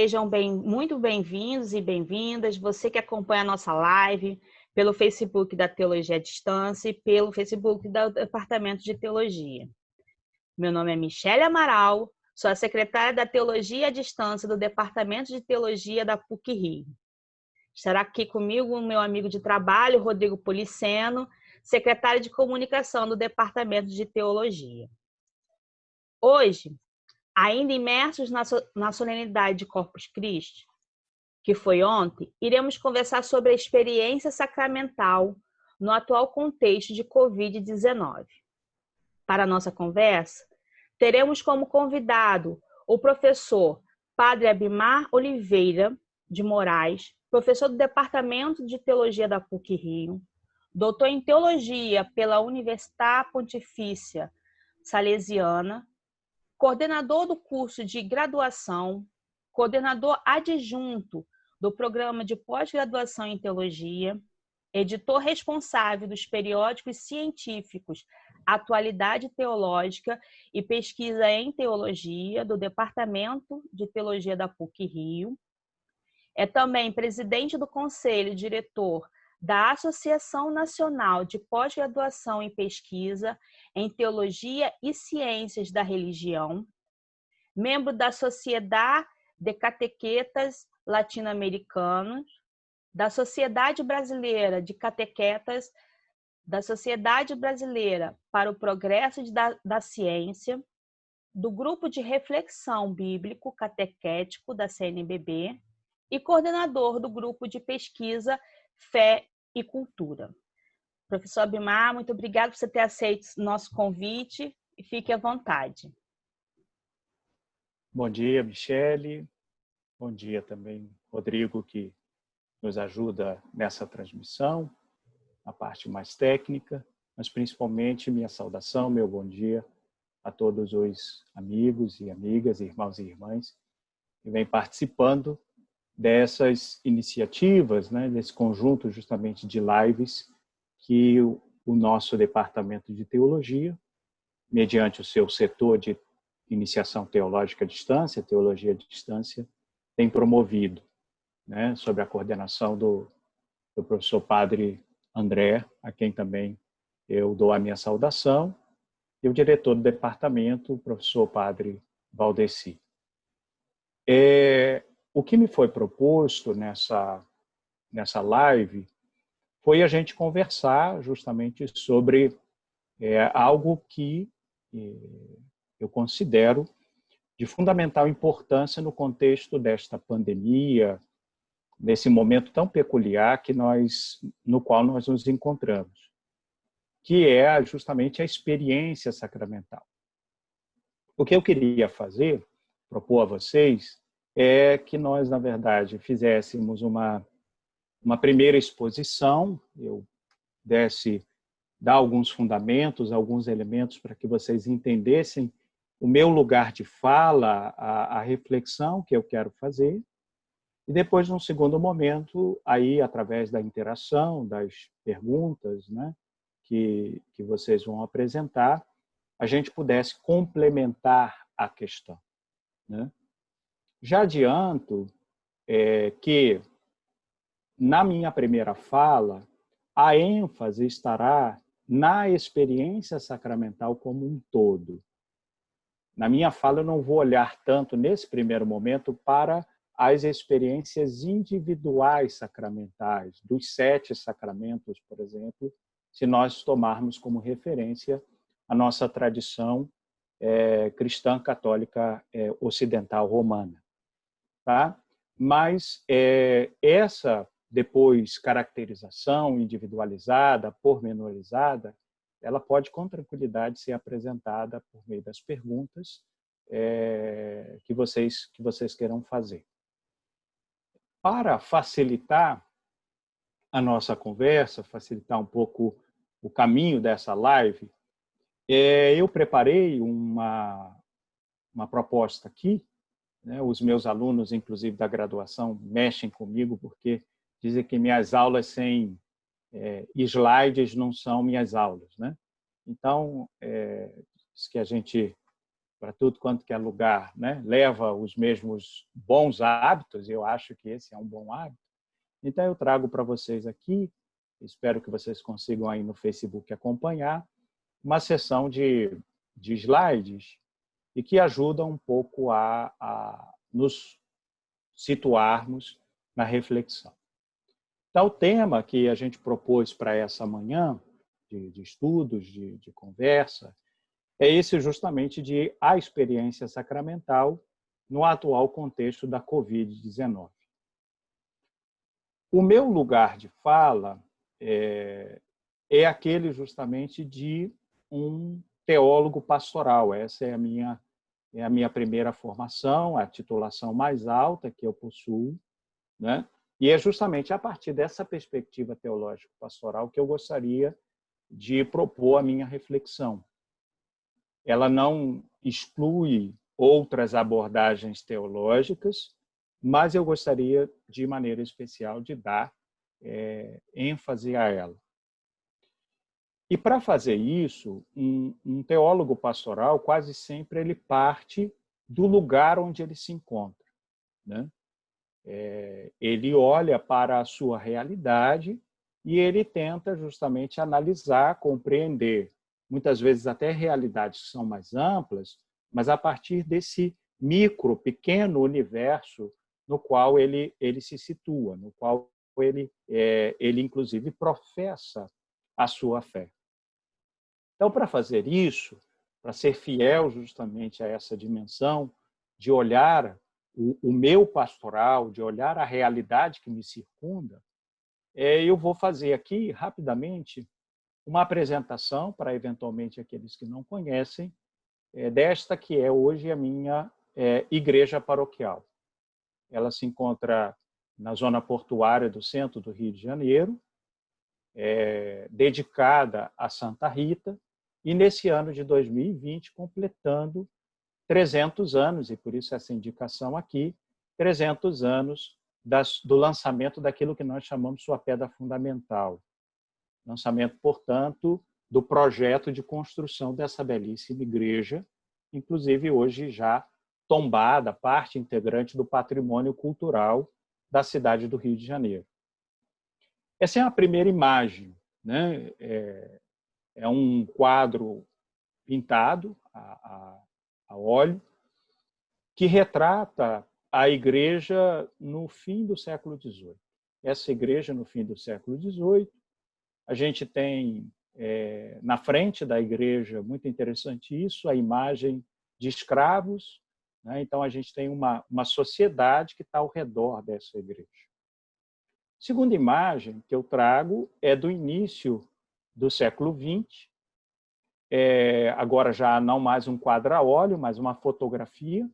Sejam muito bem-vindos e bem-vindas, você que acompanha a nossa live pelo Facebook da Teologia à Distância e pelo Facebook do Departamento de Teologia. Meu nome é Michele Amaral, sou a secretária da Teologia à Distância do Departamento de Teologia da PUC-Rio. Estará aqui comigo o meu amigo de trabalho, Rodrigo Policeno, secretário de Comunicação do Departamento de Teologia. Hoje, ainda imersos na solenidade de Corpus Christi, que foi ontem, iremos conversar sobre a experiência sacramental no atual contexto de Covid-19. Para a nossa conversa, teremos como convidado o professor Padre Abimar Oliveira de Moraes, professor do Departamento de Teologia da PUC-Rio, doutor em Teologia pela Universidade Pontifícia Salesiana, coordenador do curso de graduação, coordenador adjunto do programa de pós-graduação em teologia, editor responsável dos periódicos científicos Atualidade Teológica e Pesquisa em Teologia do Departamento de Teologia da PUC-Rio. É também presidente do Conselho Diretor da Associação Nacional de Pós-Graduação e Pesquisa em Teologia e Ciências da Religião, membro da Sociedade de Catequetas Latino-Americanos, da Sociedade Brasileira de Catequetas, da Sociedade Brasileira para o Progresso da Ciência, do Grupo de Reflexão Bíblico Catequético da CNBB e coordenador do Grupo de Pesquisa Fé e Cultura. Professor Abimar, muito obrigada por você ter aceito nosso convite e fique à vontade. Bom dia, Michele. Bom dia também, Rodrigo, que nos ajuda nessa transmissão, a parte mais técnica, mas principalmente minha saudação, meu bom dia a todos os amigos e amigas, irmãos e irmãs que vêm participando dessas iniciativas, né, desse conjunto justamente de lives que o nosso Departamento de Teologia, mediante o seu setor de iniciação teológica à distância, teologia à distância, tem promovido, né, sob a coordenação do professor Padre André, a quem também eu dou a minha saudação, e o diretor do departamento, o professor Padre Valdeci. O que me foi proposto nessa live foi a gente conversar justamente sobre algo que eu considero de fundamental importância no contexto desta pandemia, nesse momento tão peculiar no qual nós nos encontramos, que é justamente a experiência sacramental. O que eu queria propor a vocês, é que nós, na verdade, fizéssemos uma primeira exposição, eu dar alguns fundamentos, alguns elementos para que vocês entendessem o meu lugar de fala, a reflexão que eu quero fazer, e depois, num segundo momento, aí através da interação, das perguntas, né, que vocês vão apresentar, a gente pudesse complementar a questão, né? Já adianto que, na minha primeira fala, a ênfase estará na experiência sacramental como um todo. Na minha fala, eu não vou olhar tanto, nesse primeiro momento, para as experiências individuais sacramentais, dos 7 sacramentos, por exemplo, se nós tomarmos como referência a nossa tradição cristã católica ocidental romana. Tá? Mas essa, depois, caracterização individualizada, pormenorizada, ela pode com tranquilidade ser apresentada por meio das perguntas que vocês queiram fazer. Para facilitar a nossa conversa, facilitar um pouco o caminho dessa live, eu preparei uma proposta aqui, né? Os meus alunos, inclusive da graduação, mexem comigo porque dizem que minhas aulas sem slides não são minhas aulas, né? Então, que a gente para tudo quanto que é lugar, né, leva os mesmos bons hábitos, eu acho que esse é um bom hábito. Então, eu trago para vocês aqui, espero que vocês consigam aí no Facebook acompanhar, uma sessão de slides e que ajudam um pouco a nos situarmos na reflexão. Então, o tema que a gente propôs para essa manhã, de estudos, de conversa, é esse justamente de a experiência sacramental no atual contexto da Covid-19. O meu lugar de fala é aquele justamente de um teólogo pastoral. Essa é a minha primeira formação, a titulação mais alta que eu possuo, né? E é justamente a partir dessa perspectiva teológico-pastoral que eu gostaria de propor a minha reflexão. Ela não exclui outras abordagens teológicas, mas eu gostaria, de maneira especial, de dar ênfase a ela. E para fazer isso, um teólogo pastoral quase sempre ele parte do lugar onde ele se encontra, né? Ele olha para a sua realidade e ele tenta justamente analisar, compreender, muitas vezes até realidades que são mais amplas, mas a partir desse pequeno universo no qual ele se situa, no qual ele inclusive professa a sua fé. Então, para fazer isso, para ser fiel justamente a essa dimensão de olhar o meu pastoral, de olhar a realidade que me circunda, eu vou fazer aqui, rapidamente, uma apresentação para, eventualmente, aqueles que não conhecem, desta que é hoje a minha igreja paroquial. Ela se encontra na zona portuária do centro do Rio de Janeiro, dedicada a Santa Rita, e nesse ano de 2020, completando 300 anos, e por isso essa indicação aqui, 300 anos do lançamento daquilo que nós chamamos sua pedra fundamental. Lançamento, portanto, do projeto de construção dessa belíssima igreja, inclusive hoje já tombada, parte integrante do patrimônio cultural da cidade do Rio de Janeiro. Essa é a primeira imagem, né? É um quadro pintado a óleo que retrata a igreja no fim do século XVIII. Essa igreja no fim do século XVIII, a gente tem na frente da igreja, muito interessante isso, a imagem de escravos, né? Então a gente tem uma sociedade que está ao redor dessa igreja. A segunda imagem que eu trago é do início do século XX, agora já não mais um quadro a óleo, mas uma fotografia,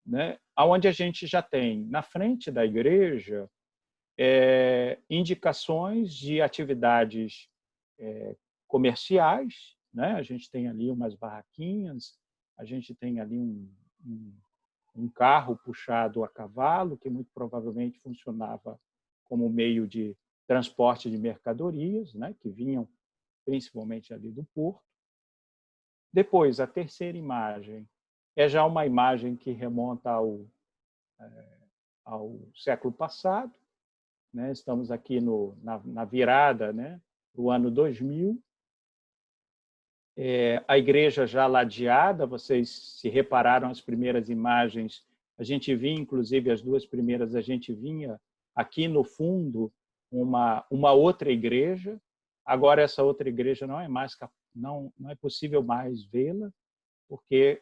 né, onde a gente já tem, na frente da igreja, indicações de atividades comerciais, né? A gente tem ali umas barraquinhas, a gente tem ali um carro puxado a cavalo, que muito provavelmente funcionava como meio de transporte de mercadorias, né, que vinham principalmente ali do porto. Depois, a terceira imagem é já uma imagem que remonta ao século passado, né? Estamos aqui na virada, né, para o ano 2000. A igreja já ladeada, vocês se repararam as primeiras imagens, a gente vinha, inclusive as duas primeiras, a gente vinha aqui no fundo uma outra igreja. Agora essa outra igreja não é possível mais vê-la, porque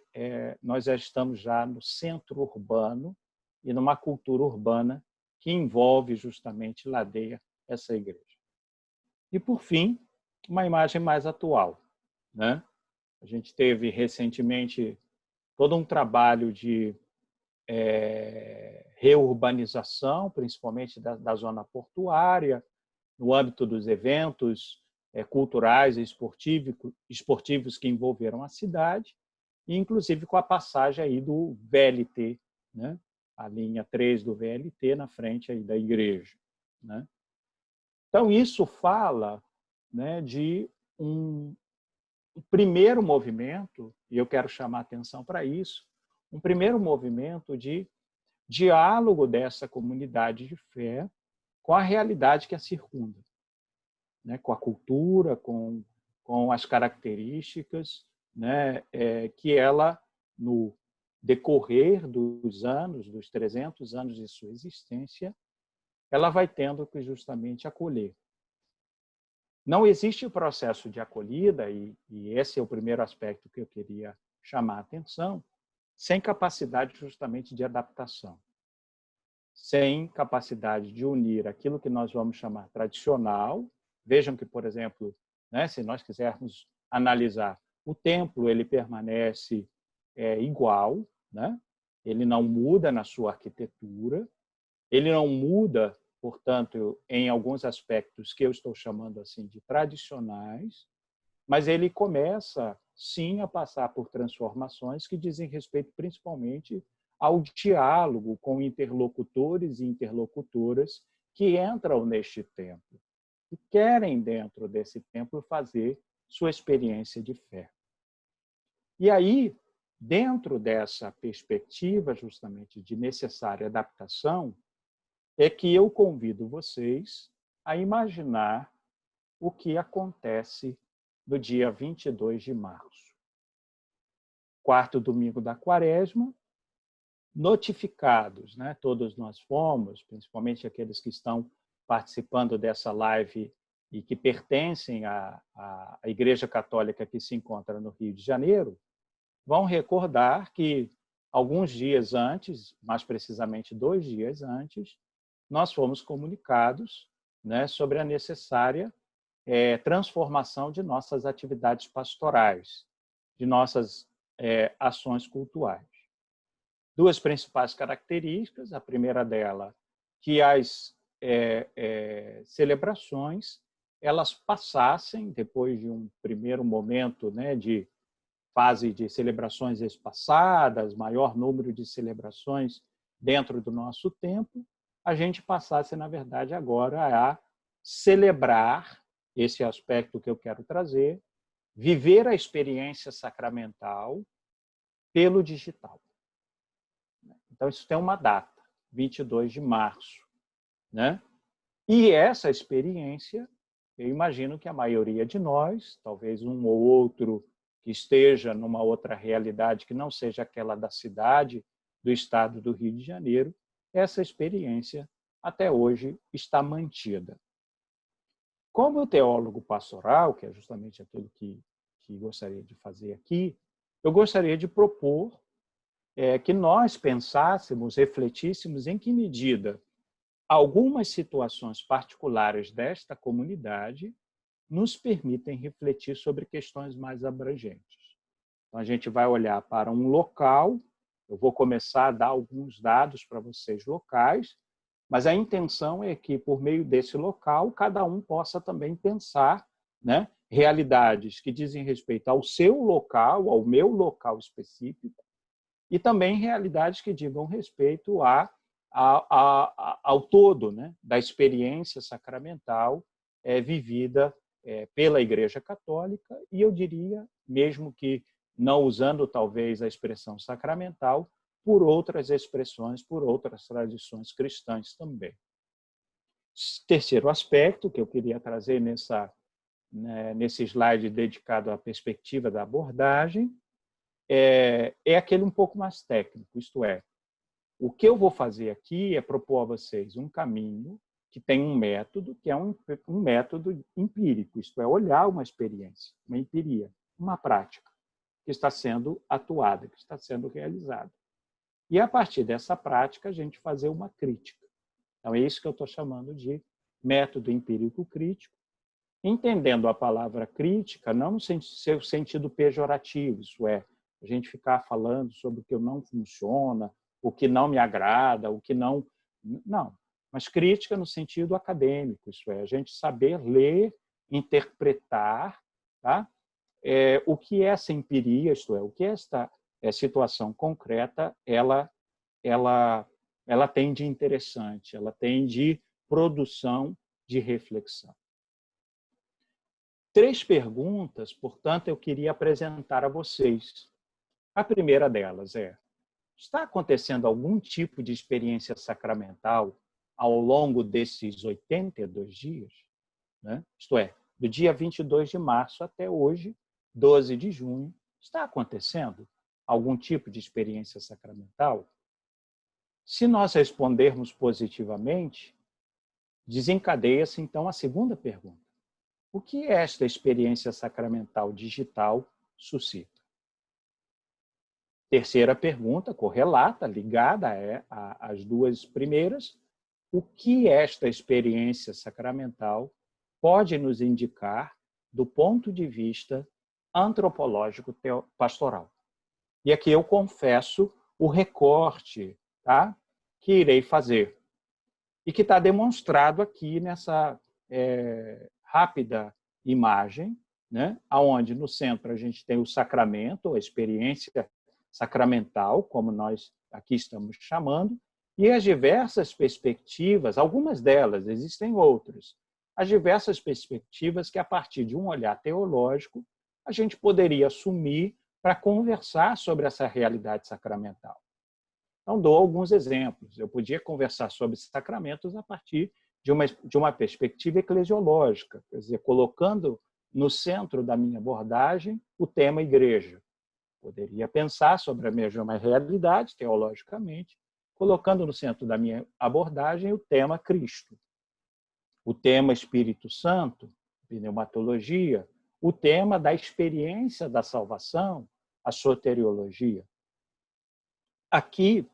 nós já estamos já no centro urbano e numa cultura urbana que envolve justamente, ladeia essa igreja. E, por fim, uma imagem mais atual, né? A gente teve recentemente todo um trabalho de reurbanização, principalmente da zona portuária, no âmbito dos eventos culturais e esportivos que envolveram a cidade, e inclusive com a passagem aí do VLT, né? A linha 3 do VLT na frente aí da igreja, né? Então, isso fala, né, de um primeiro movimento e eu quero chamar a atenção para isso, um primeiro movimento de diálogo dessa comunidade de fé com a realidade que a circunda, né? Com a cultura, com as características, né? Que ela, no decorrer dos anos, dos 300 anos de sua existência, ela vai tendo que justamente acolher. Não existe o processo de acolhida, e esse é o primeiro aspecto que eu queria chamar a atenção, sem capacidade justamente de adaptação, sem capacidade de unir aquilo que nós vamos chamar tradicional. Vejam que, por exemplo, né, se nós quisermos analisar, o templo ele permanece igual, né? Ele não muda na sua arquitetura, ele não muda, portanto, em alguns aspectos que eu estou chamando assim de tradicionais, mas ele começa, sim, a passar por transformações que dizem respeito principalmente ao diálogo com interlocutores e interlocutoras que entram neste templo e querem, dentro desse templo, fazer sua experiência de fé. E aí, dentro dessa perspectiva, justamente, de necessária adaptação, é que eu convido vocês a imaginar o que acontece no dia 22 de março. Quarto domingo da Quaresma, notificados, né? Todos nós fomos, principalmente aqueles que estão participando dessa live e que pertencem à Igreja Católica que se encontra no Rio de Janeiro, vão recordar que alguns dias antes, mais precisamente 2 dias antes, nós fomos comunicados, né, sobre a necessária transformação de nossas atividades pastorais, de nossas ações cultuais. 2 principais características. A primeira dela, que as celebrações elas passassem, depois de um primeiro momento, né, de fase de celebrações espaçadas, maior número de celebrações dentro do nosso tempo, a gente passasse, na verdade, agora a celebrar esse aspecto que eu quero trazer, viver a experiência sacramental pelo digital. Então, isso tem uma data, 22 de março, né? E essa experiência, eu imagino que a maioria de nós, talvez um ou outro que esteja numa outra realidade que não seja aquela da cidade, do estado do Rio de Janeiro, essa experiência até hoje está mantida. Como teólogo pastoral, que é justamente aquilo que gostaria de fazer aqui, eu gostaria de propor que nós pensássemos, refletíssemos em que medida algumas situações particulares desta comunidade nos permitem refletir sobre questões mais abrangentes. Então, a gente vai olhar para um local, eu vou começar a dar alguns dados para vocês locais, mas a intenção é que, por meio desse local, cada um possa também pensar, né, realidades que dizem respeito ao seu local, ao meu local específico, e também realidades que digam respeito ao todo, né, da experiência sacramental vivida pela Igreja Católica, e eu diria, mesmo que não usando talvez a expressão sacramental, por outras expressões, por outras tradições cristãs também. Terceiro aspecto que eu queria trazer nesse slide dedicado à perspectiva da abordagem é aquele um pouco mais técnico, isto é, o que eu vou fazer aqui é propor a vocês um caminho que tem um método, que é um método empírico, isto é, olhar uma experiência, uma empiria, uma prática que está sendo atuada, que está sendo realizada. E, a partir dessa prática, a gente fazer uma crítica. Então, é isso que eu estou chamando de método empírico crítico, entendendo a palavra crítica não no seu sentido pejorativo, isso é, a gente ficar falando sobre o que não funciona, o que não me agrada, o que não... Não, mas crítica no sentido acadêmico, isso é, a gente saber ler, interpretar, tá? O que essa empiria, isto é, o que esta situação concreta, ela tem de interessante, ela tem de produção de reflexão. 3 perguntas, portanto, eu queria apresentar a vocês, A primeira delas é: está acontecendo algum tipo de experiência sacramental ao longo desses 82 dias? Né? Isto é, do dia 22 de março até hoje, 12 de junho, está acontecendo algum tipo de experiência sacramental? Se nós respondermos positivamente, desencadeia-se então a segunda pergunta: o que esta experiência sacramental digital suscita? Terceira pergunta, correlata, ligada às duas primeiras: o que esta experiência sacramental pode nos indicar do ponto de vista antropológico pastoral? E aqui eu confesso o recorte, tá, que irei fazer e que está demonstrado aqui nessa rápida imagem, né, onde no centro a gente tem o sacramento, a experiência sacramental, como nós aqui estamos chamando, e as diversas perspectivas, algumas delas, existem outras, as diversas perspectivas que, a partir de um olhar teológico, a gente poderia assumir para conversar sobre essa realidade sacramental. Então, dou alguns exemplos. Eu podia conversar sobre sacramentos a partir de uma perspectiva eclesiológica, quer dizer, colocando no centro da minha abordagem o tema igreja. Poderia pensar sobre a mesma realidade, teologicamente, colocando no centro da minha abordagem o tema Cristo, o tema Espírito Santo, pneumatologia, o tema da experiência da salvação, a soteriologia. Aqui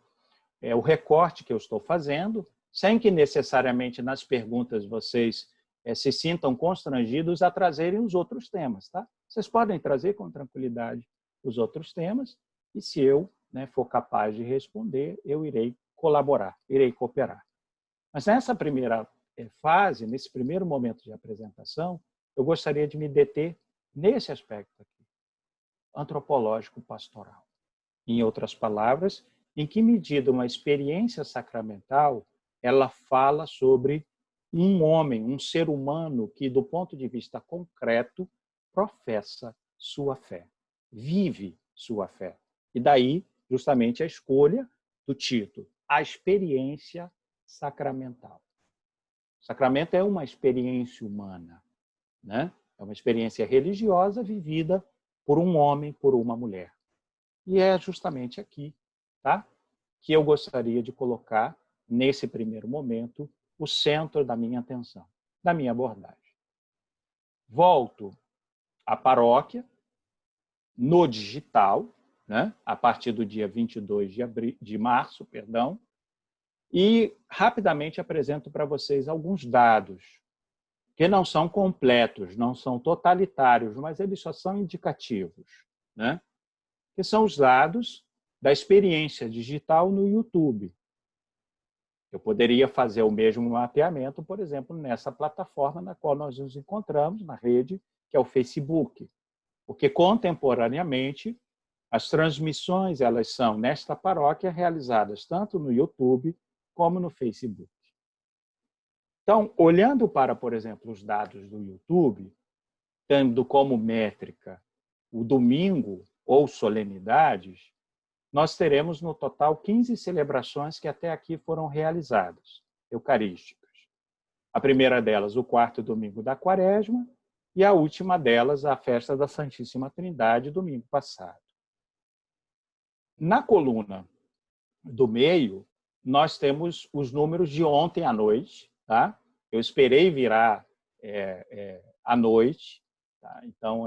é o recorte que eu estou fazendo, sem que necessariamente nas perguntas vocês se sintam constrangidos a trazerem os outros temas, tá? Vocês podem trazer com tranquilidade os outros temas e, se eu for capaz de responder, eu irei colaborar, irei cooperar. Mas nessa primeira fase, nesse primeiro momento de apresentação, eu gostaria de me deter nesse aspecto aqui, antropológico pastoral. Em outras palavras, em que medida uma experiência sacramental ela fala sobre um homem, um ser humano que, do ponto de vista concreto, professa sua fé, vive sua fé. E daí, justamente, a escolha do título, A Experiência Sacramental. O sacramento é uma experiência humana, né? É uma experiência religiosa vivida por um homem, por uma mulher. E é justamente aqui, tá, que eu gostaria de colocar, nesse primeiro momento, o centro da minha atenção, da minha abordagem. Volto à paróquia, no digital, né, a partir do dia 22 de março, e rapidamente apresento para vocês alguns dados, que não são completos, não são totalitários, mas eles só são indicativos, né? Que são os dados da experiência digital no YouTube. Eu poderia fazer o mesmo mapeamento, por exemplo, nessa plataforma na qual nós nos encontramos, na rede, que é o Facebook. Porque, contemporaneamente, as transmissões elas são, nesta paróquia, realizadas tanto no YouTube como no Facebook. Então, olhando para, por exemplo, os dados do YouTube, tendo como métrica o domingo ou solenidades, nós teremos no total 15 celebrações que até aqui foram realizadas, eucarísticas. A primeira delas, o quarto domingo da Quaresma, e a última delas, a festa da Santíssima Trindade, domingo passado. Na coluna do meio, nós temos os números de ontem à noite, tá? Eu esperei virar à noite, tá? Então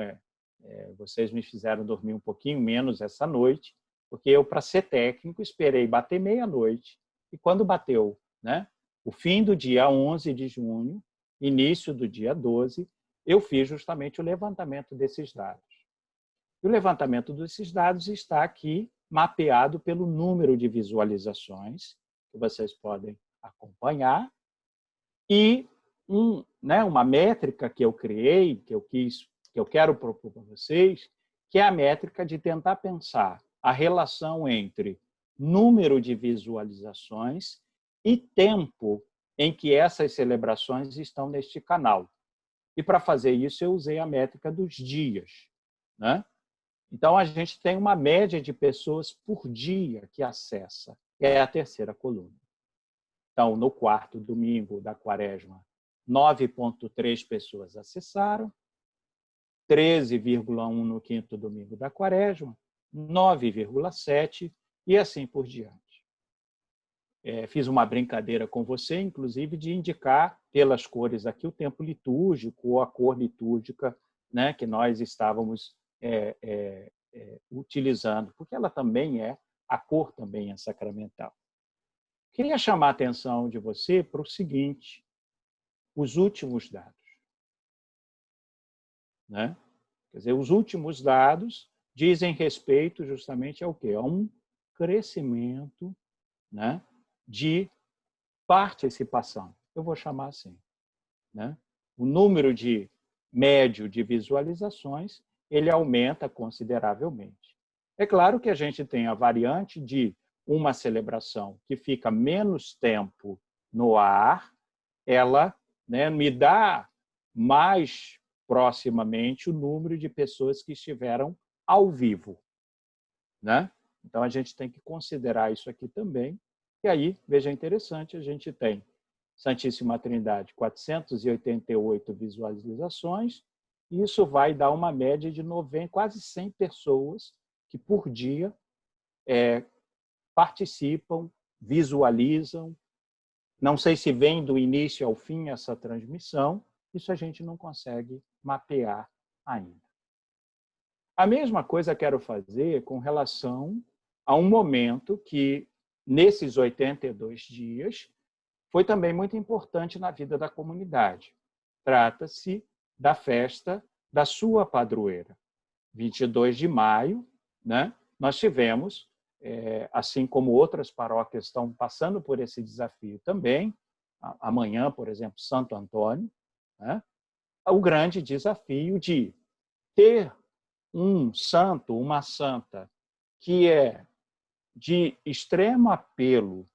vocês me fizeram dormir um pouquinho menos essa noite, porque eu, para ser técnico, esperei bater meia-noite, e quando bateu, né, o fim do dia 11 de junho, início do dia 12, eu fiz justamente o levantamento desses dados. E o levantamento desses dados está aqui mapeado pelo número de visualizações, que vocês podem acompanhar, e uma métrica que eu criei, que eu quero propor para vocês, que é a métrica de tentar pensar a relação entre número de visualizações e tempo em que essas celebrações estão neste canal. E, para fazer isso, eu usei a métrica dos dias, né? Então, a gente tem uma média de pessoas por dia que acessa. É a terceira coluna. Então, no quarto domingo da quaresma, 9,3 pessoas acessaram, 13,1 no quinto domingo da quaresma, 9,7 e assim por diante. Fiz uma brincadeira com você, inclusive, de indicar pelas cores aqui o tempo litúrgico ou a cor litúrgica, né, que nós estávamos utilizando, porque ela também a cor também é sacramental. Queria chamar a atenção de você para o seguinte, os últimos dados. Né? Quer dizer, os últimos dados dizem respeito justamente ao quê? A um crescimento, né, de participação. Eu vou chamar assim. Né? O número médio de visualizações ele aumenta consideravelmente. É claro que a gente tem a variante de uma celebração que fica menos tempo no ar, ela, né, me dá mais proximamente o número de pessoas que estiveram ao vivo. Né? Então, a gente tem que considerar isso aqui também. E aí, veja, interessante, a gente tem Santíssima Trindade, 488 visualizações, e isso vai dar uma média de 90, quase 100 pessoas que, por dia, participam, visualizam. Não sei se vem do início ao fim essa transmissão, isso a gente não consegue mapear ainda. A mesma coisa quero fazer com relação a um momento que, nesses 82 dias, foi também muito importante na vida da comunidade. Trata-se da festa da sua padroeira. 22 de maio, né, nós tivemos, assim como outras paróquias estão passando por esse desafio também, amanhã, por exemplo, Santo Antônio, né, o grande desafio de ter um santo, uma santa, que é de extremo apelo,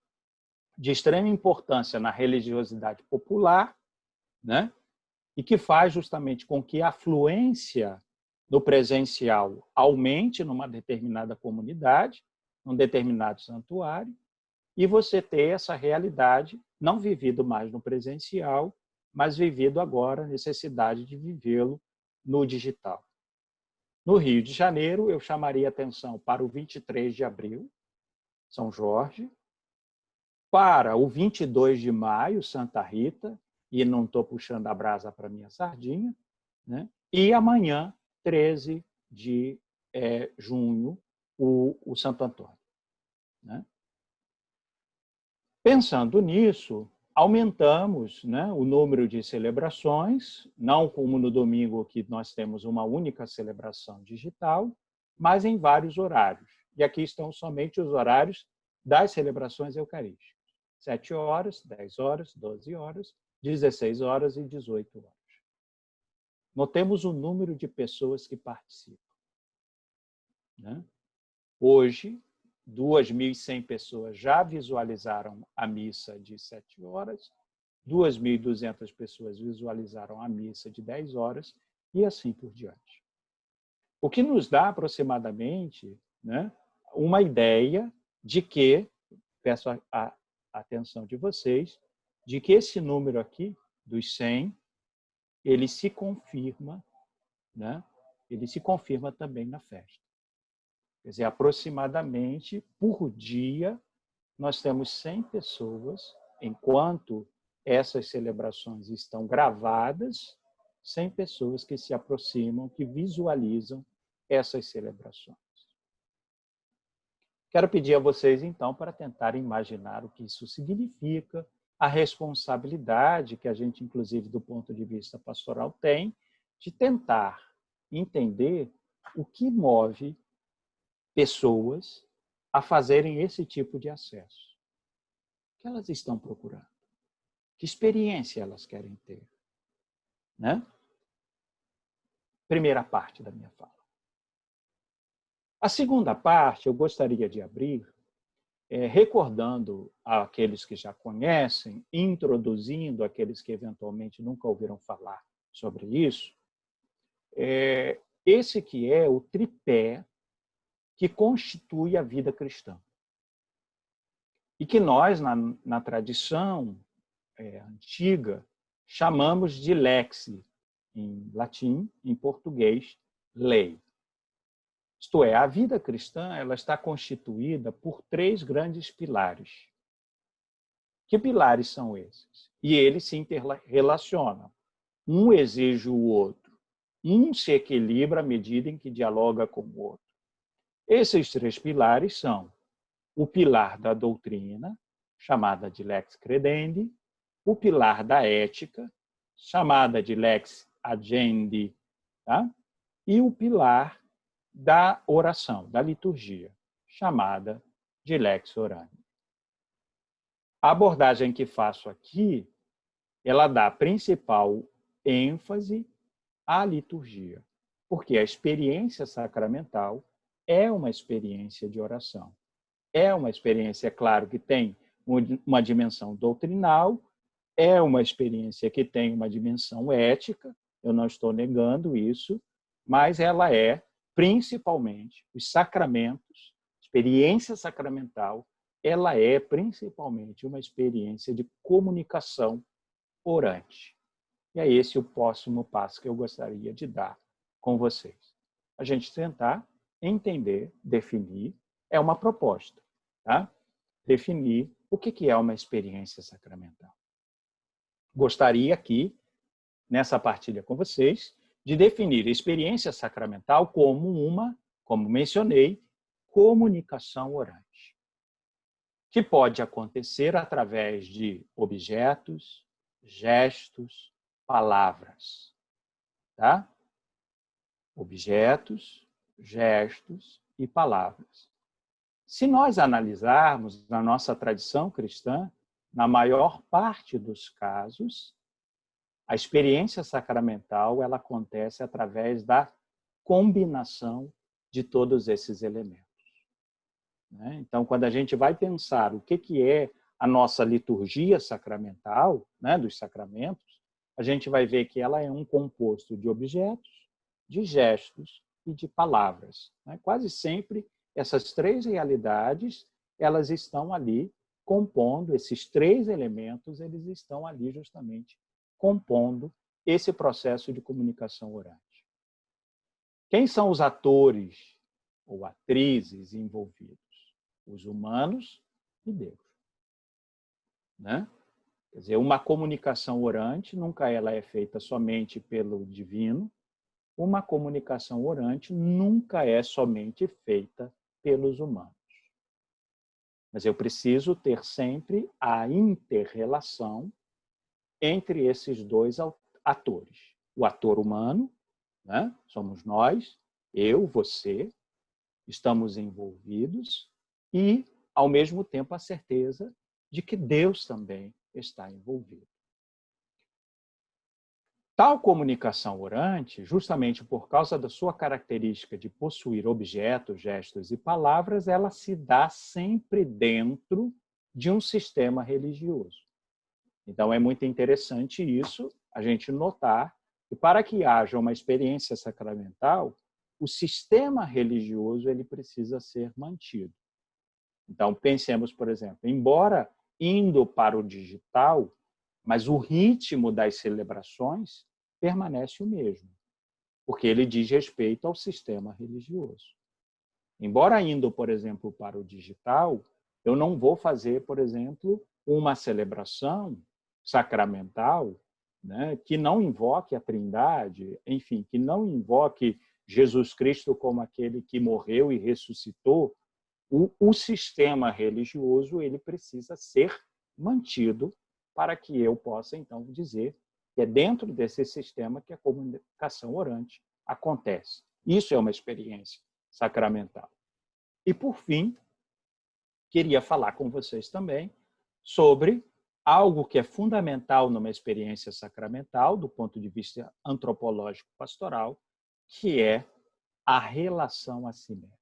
de extrema importância na religiosidade popular, né? E que faz justamente com que a afluência do presencial aumente numa determinada comunidade, num determinado santuário, e você ter essa realidade não vivido mais no presencial, mas vivido agora a necessidade de vivê-lo no digital. No Rio de Janeiro, eu chamaria atenção para o 23 de abril, São Jorge, para o 22 de maio, Santa Rita, e não estou puxando a brasa para minha sardinha, né? E amanhã, 13 de junho, o Santo Antônio. Né? Pensando nisso, aumentamos, né, o número de celebrações, não como no domingo que nós temos uma única celebração digital, mas em vários horários. E aqui estão somente os horários das celebrações eucarísticas. 7 horas, 10 horas, 12 horas, 16 horas e 18 horas. Notemos o número de pessoas que participam. Né? Hoje, 2.100 pessoas já visualizaram a missa de 7 horas, 2.200 pessoas visualizaram a missa de 10 horas e assim por diante. O que nos dá aproximadamente, né, uma ideia de que, peço a atenção de vocês, de que esse número aqui, dos 100, ele se confirma, né, ele se confirma também na festa. Quer dizer, aproximadamente, por dia, nós temos 100 pessoas, enquanto essas celebrações estão gravadas, 100 pessoas que se aproximam, que visualizam essas celebrações. Quero pedir a vocês, então, para tentar imaginar o que isso significa, a responsabilidade que a gente, inclusive, do ponto de vista pastoral, tem de tentar entender o que move pessoas a fazerem esse tipo de acesso. O que elas estão procurando? Que experiência elas querem ter? Né? Primeira parte da minha fala. A segunda parte eu gostaria de abrir recordando aqueles que já conhecem, introduzindo aqueles que eventualmente nunca ouviram falar sobre isso, Esse que é o tripé que constitui a vida cristã. E que nós, na tradição antiga, chamamos de lexi, em latim, em português, lei. Isto é, a vida cristã ela está constituída por 3 grandes pilares. Que pilares são esses? E eles se interrelacionam. Um exige o outro. Um se equilibra à medida em que dialoga com o outro. Esses 3 pilares são o pilar da doutrina, chamada de lex credendi, o pilar da ética, chamada de lex agendi, tá? E o pilar da oração, da liturgia, chamada de lex orandi. A abordagem que faço aqui, ela dá principal ênfase à liturgia, porque a experiência sacramental é uma experiência de oração. É uma experiência, claro, que tem uma dimensão doutrinal, é uma experiência que tem uma dimensão ética, eu não estou negando isso, mas ela é, principalmente, os sacramentos, experiência sacramental, ela é, principalmente, uma experiência de comunicação orante. E é esse o próximo passo que eu gostaria de dar com vocês. A gente tentar entender, definir, é uma proposta, tá? Definir o que é uma experiência sacramental. Gostaria aqui, nessa partilha com vocês, de definir a experiência sacramental como mencionei, comunicação orante, que pode acontecer através de objetos, gestos, palavras, tá? Objetos, gestos e palavras. Se nós analisarmos na nossa tradição cristã, na maior parte dos casos, a experiência sacramental ela acontece através da combinação de todos esses elementos. Então, quando a gente vai pensar o que é a nossa liturgia sacramental, dos sacramentos, a gente vai ver que ela é um composto de objetos, de gestos e de palavras. Quase sempre essas 3 realidades elas estão ali compondo, esses 3 elementos eles estão ali justamente compondo esse processo de comunicação orante. Quem são os atores ou atrizes envolvidos? Os humanos e Deus. Quer dizer, uma comunicação orante nunca ela é feita somente pelo divino, uma comunicação orante nunca é somente feita pelos humanos. Mas eu preciso ter sempre a inter-relação entre esses 2 atores. O ator humano, somos nós, eu, você, estamos envolvidos e, ao mesmo tempo, a certeza de que Deus também está envolvido. Tal comunicação orante, justamente por causa da sua característica de possuir objetos, gestos e palavras, ela se dá sempre dentro de um sistema religioso. Então, é muito interessante isso, a gente notar que para que haja uma experiência sacramental, o sistema religioso ele precisa ser mantido. Então, pensemos, por exemplo, embora indo para o digital, mas o ritmo das celebrações permanece o mesmo, porque ele diz respeito ao sistema religioso. Embora indo, por exemplo, para o digital, eu não vou fazer, por exemplo, uma celebração sacramental, que não invoque a Trindade, enfim, que não invoque Jesus Cristo como aquele que morreu e ressuscitou. O sistema religioso ele precisa ser mantido para que eu possa, então, dizer que é dentro desse sistema que a comunicação orante acontece. Isso é uma experiência sacramental. E, por fim, queria falar com vocês também sobre algo que é fundamental numa experiência sacramental, do ponto de vista antropológico pastoral, que é a relação assimétrica.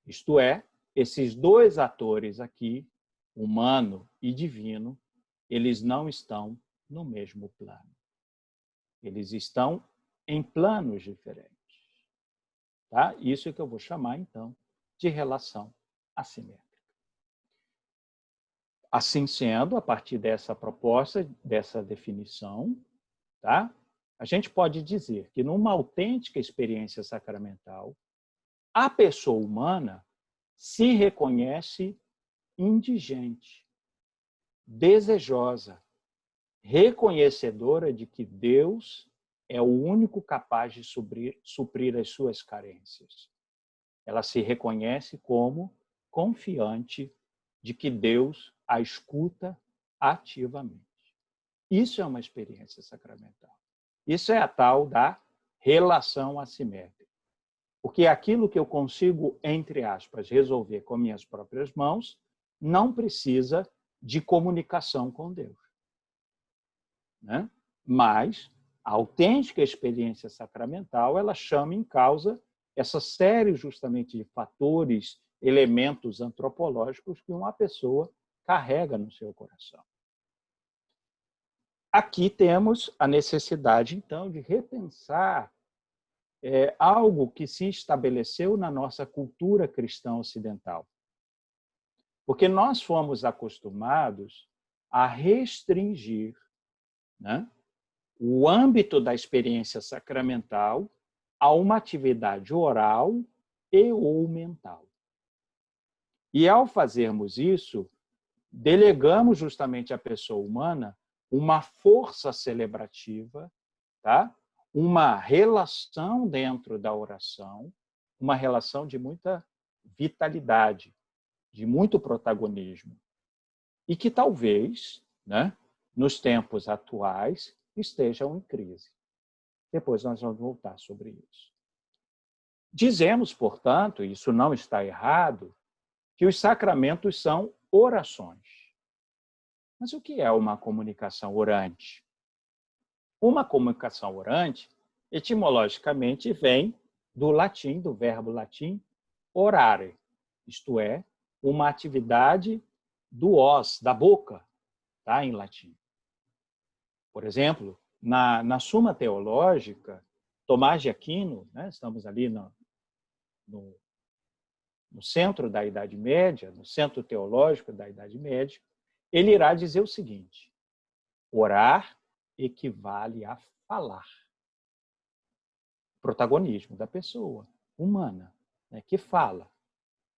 Isto é, esses 2 atores aqui, humano e divino, eles não estão no mesmo plano. Eles estão em planos diferentes. Tá? Isso é que eu vou chamar, então, de relação assimétrica. Assim sendo, a partir dessa proposta, dessa definição, tá? A gente pode dizer que numa autêntica experiência sacramental, a pessoa humana se reconhece indigente, desejosa, reconhecedora de que Deus é o único capaz de suprir as suas carências. Ela se reconhece como confiante de que Deus a escuta ativamente. Isso é uma experiência sacramental. Isso é a tal da relação assimétrica. Porque aquilo que eu consigo, entre aspas, resolver com minhas próprias mãos, não precisa de comunicação com Deus. Né? Mas a autêntica experiência sacramental, ela chama em causa essa série justamente de fatores, elementos antropológicos que uma pessoa carrega no seu coração. Aqui temos a necessidade, então, de repensar algo que se estabeleceu na nossa cultura cristã ocidental. Porque nós fomos acostumados a restringir, né, o âmbito da experiência sacramental a uma atividade oral e ou mental. E, ao fazermos isso, delegamos justamente à pessoa humana uma força celebrativa, tá? Uma relação dentro da oração, uma relação de muita vitalidade, de muito protagonismo. E que talvez, né, nos tempos atuais, estejam em crise. Depois nós vamos voltar sobre isso. Dizemos, portanto, e isso não está errado, que os sacramentos são orações. Mas o que é uma comunicação orante? Uma comunicação orante, etimologicamente, vem do latim, do verbo latim orare, isto é, uma atividade do os, da boca, tá, em latim. Por exemplo, na Suma Teológica, Tomás de Aquino, né, estamos ali no centro da Idade Média, no centro teológico da Idade Média, ele irá dizer o seguinte: orar equivale a falar. Protagonismo da pessoa humana, né, que fala.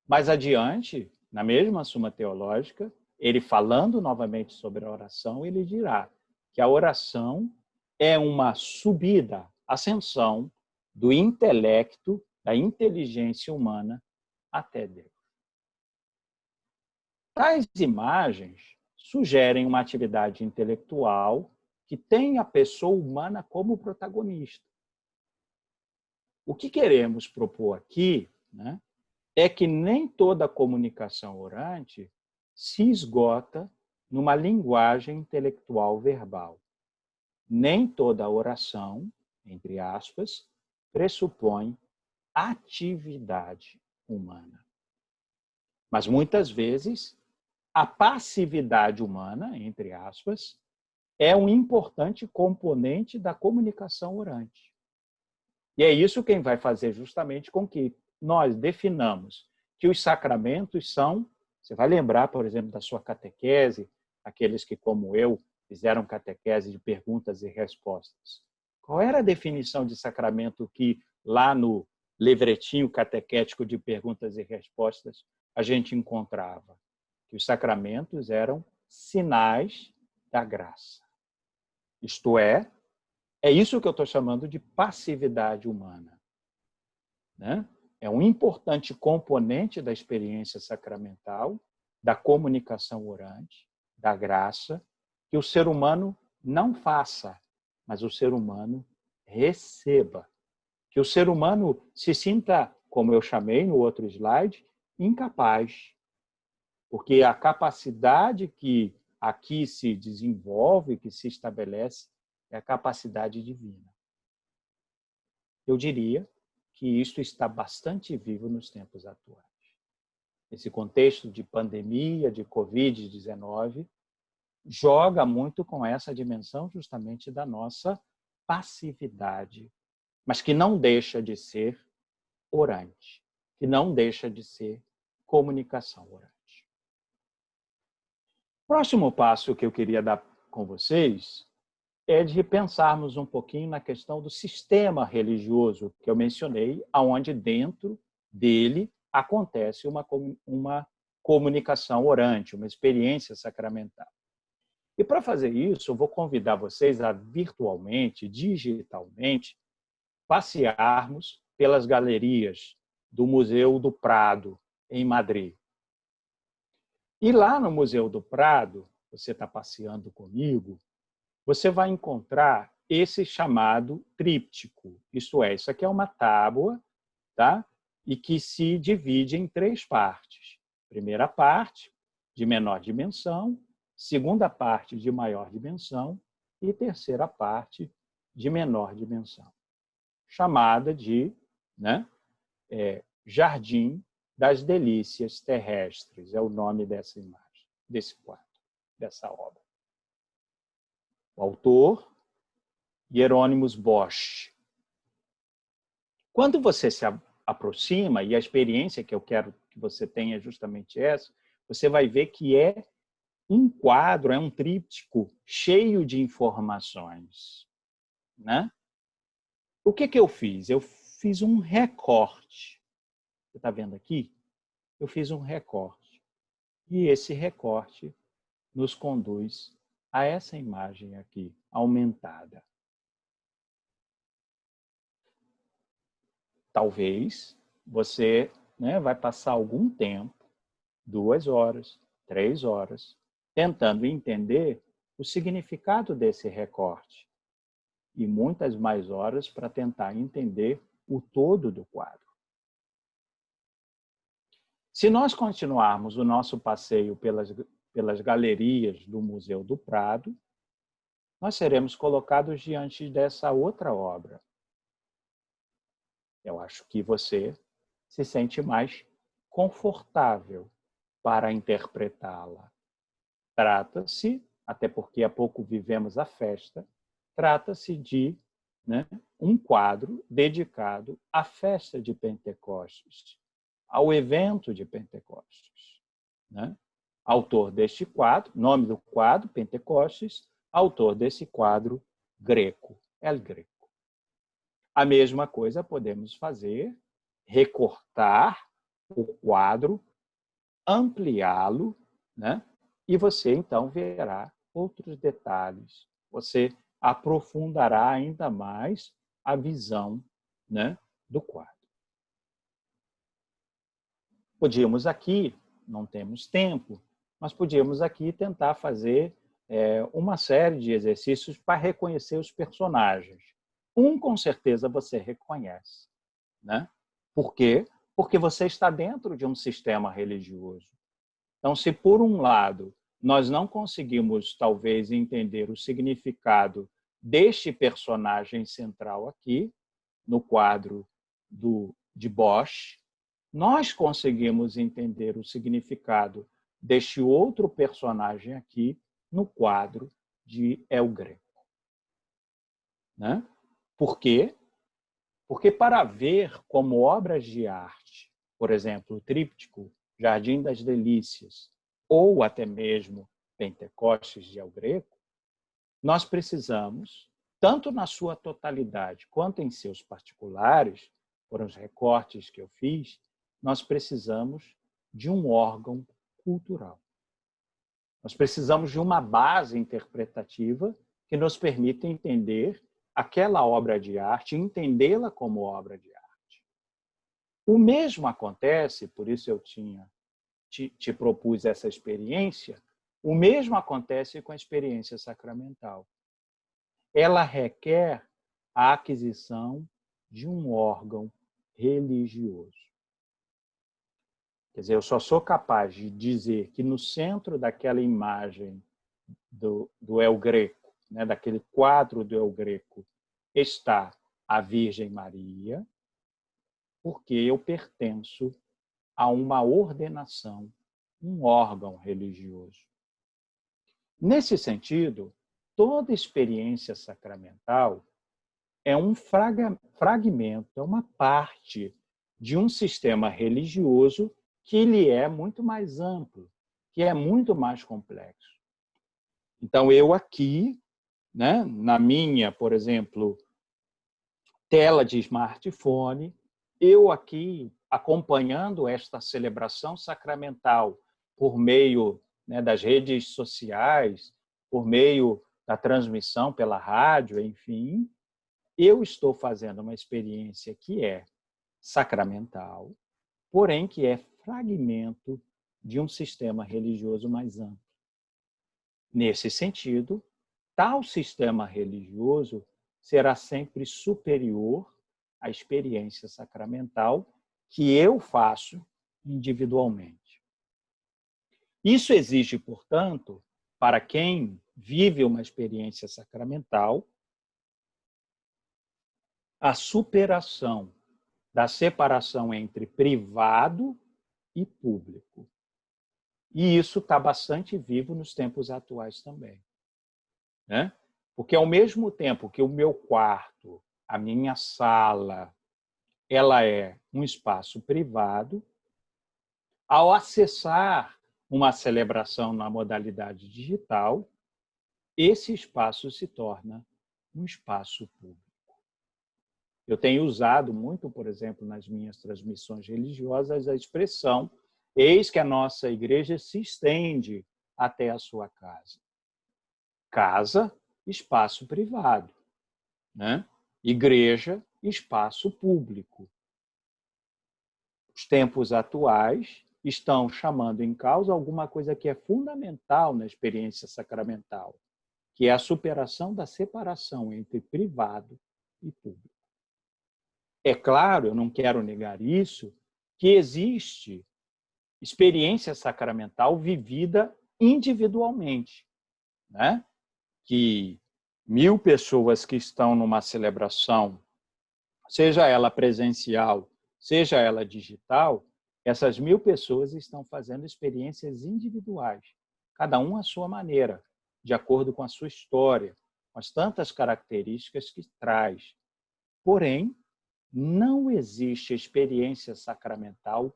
Mais adiante, na mesma Suma Teológica, ele falando novamente sobre a oração, ele dirá que a oração é uma subida, ascensão do intelecto, da inteligência humana até Deus. Tais imagens sugerem uma atividade intelectual que tem a pessoa humana como protagonista. O que queremos propor aqui, né, é que nem toda comunicação orante se esgota numa linguagem intelectual verbal. Nem toda oração, entre aspas, pressupõe atividade humana. Mas muitas vezes a passividade humana, entre aspas, é um importante componente da comunicação orante. E é isso quem vai fazer justamente com que nós definamos que os sacramentos são, você vai lembrar, por exemplo, da sua catequese, aqueles que, como eu, fizeram catequese de perguntas e respostas. Qual era a definição de sacramento que lá no livretinho catequético de perguntas e respostas a gente encontrava? Que os sacramentos eram sinais da graça. Isto é isso que eu estou chamando de passividade humana. Né? É um importante componente da experiência sacramental, da comunicação orante, da graça, que o ser humano não faça, mas o ser humano receba. Que o ser humano se sinta, como eu chamei no outro slide, incapaz. Porque a capacidade que aqui se desenvolve, que se estabelece, é a capacidade divina. Eu diria que isto está bastante vivo nos tempos atuais. Esse contexto de pandemia, de Covid-19, joga muito com essa dimensão justamente da nossa passividade, mas que não deixa de ser orante, que não deixa de ser comunicação orante. Próximo passo que eu queria dar com vocês é de pensarmos um pouquinho na questão do sistema religioso que eu mencionei, aonde dentro dele acontece uma comunicação orante, uma experiência sacramental. E para fazer isso, eu vou convidar vocês a virtualmente, digitalmente, passearmos pelas galerias do Museu do Prado, em Madrid. E lá no Museu do Prado, você está passeando comigo, você vai encontrar esse chamado tríptico. Isto é, isso aqui é uma tábua, tá? E que se divide em 3 partes. Primeira parte, de menor dimensão, segunda parte, de maior dimensão, e terceira parte, de menor dimensão. Chamada de, né, Jardim das Delícias Terrestres, é o nome dessa imagem, desse quadro, dessa obra. O autor, Hieronymus Bosch. Quando você se aproxima, e a experiência que eu quero que você tenha é justamente essa, você vai ver que é um quadro, é um tríptico cheio de informações, né? O que eu fiz? Eu fiz um recorte. Você está vendo aqui? Eu fiz um recorte. E esse recorte nos conduz a essa imagem aqui, aumentada. Talvez você, né, vai passar algum tempo, 2 horas, 3 horas, tentando entender o significado desse recorte. E muitas mais horas para tentar entender o todo do quadro. Se nós continuarmos o nosso passeio pelas galerias do Museu do Prado, nós seremos colocados diante dessa outra obra. Eu acho que você se sente mais confortável para interpretá-la. Trata-se, até porque há pouco vivemos a festa, trata-se de, né, um quadro dedicado à festa de Pentecostes, ao evento de Pentecostes, né? Autor deste quadro, nome do quadro, Pentecostes, autor desse quadro, Greco, El Greco. A mesma coisa podemos fazer, recortar o quadro, ampliá-lo, né? E você então verá outros detalhes. Você aprofundará ainda mais a visão, né, do quadro. Podíamos aqui, não temos tempo, mas podíamos aqui tentar fazer uma série de exercícios para reconhecer os personagens. Com certeza, você reconhece, né? Por quê? Porque você está dentro de um sistema religioso. Então, se por um lado nós não conseguimos, talvez, entender o significado deste personagem central aqui, no quadro de Bosch, nós conseguimos entender o significado deste outro personagem aqui no quadro de El Greco. Né? Por quê? Porque para ver como obras de arte, por exemplo, o tríptico Jardim das Delícias, ou até mesmo Pentecostes de El Greco, nós precisamos, tanto na sua totalidade quanto em seus particulares, foram os recortes que eu fiz, nós precisamos de um órgão cultural. Nós precisamos de uma base interpretativa que nos permita entender aquela obra de arte, entendê-la como obra de arte. O mesmo acontece, por isso eu te propus essa experiência, o mesmo acontece com a experiência sacramental. Ela requer a aquisição de um órgão religioso. Quer dizer, eu só sou capaz de dizer que no centro daquela imagem do El Greco, né, daquele quadro do El Greco, está a Virgem Maria, porque eu pertenço a uma ordenação, um órgão religioso. Nesse sentido, toda experiência sacramental é um fragmento, é uma parte de um sistema religioso que ele é muito mais amplo, que é muito mais complexo. Então, eu aqui, né, na minha, por exemplo, tela de smartphone, eu aqui acompanhando esta celebração sacramental por meio, né, das redes sociais, por meio da transmissão pela rádio, enfim, eu estou fazendo uma experiência que é sacramental, porém que é fragmento de um sistema religioso mais amplo. Nesse sentido, tal sistema religioso será sempre superior à experiência sacramental que eu faço individualmente. Isso exige, portanto, para quem vive uma experiência sacramental, a superação da separação entre privado e público. E isso está bastante vivo nos tempos atuais também, né? Porque ao mesmo tempo que o meu quarto, a minha sala, ela é um espaço privado, ao acessar uma celebração na modalidade digital, esse espaço se torna um espaço público. Eu tenho usado muito, por exemplo, nas minhas transmissões religiosas, a expressão: eis que a nossa igreja se estende até a sua casa. Casa, espaço privado, né? Igreja, espaço público. Os tempos atuais estão chamando em causa alguma coisa que é fundamental na experiência sacramental, que é a superação da separação entre privado e público. É claro, eu não quero negar isso, que existe experiência sacramental vivida individualmente, né? Que 1000 pessoas que estão numa celebração, seja ela presencial, seja ela digital, essas 1000 pessoas estão fazendo experiências individuais, cada um à sua maneira, de acordo com a sua história, com as tantas características que traz. Porém, não existe experiência sacramental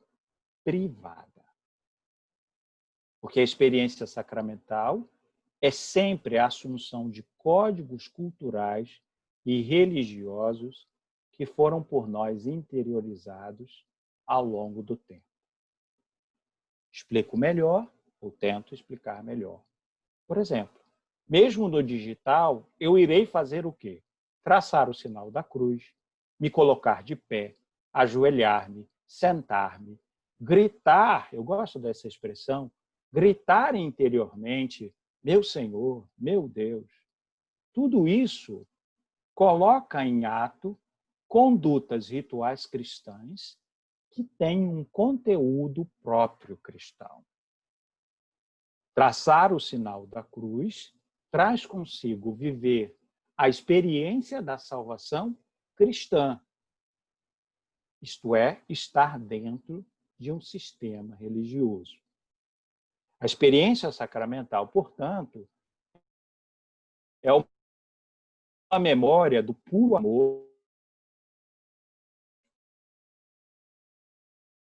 privada. Porque a experiência sacramental é sempre a assunção de códigos culturais e religiosos que foram por nós interiorizados ao longo do tempo. Explico melhor, ou tento explicar melhor. Por exemplo, mesmo no digital, eu irei fazer o quê? Traçar o sinal da cruz, me colocar de pé, ajoelhar-me, sentar-me, gritar, eu gosto dessa expressão, gritar interiormente: meu Senhor, meu Deus. Tudo isso coloca em ato condutas rituais cristãs que têm um conteúdo próprio cristão. Traçar o sinal da cruz traz consigo viver a experiência da salvação cristã, isto é, estar dentro de um sistema religioso. A experiência sacramental, portanto, é uma memória do puro amor.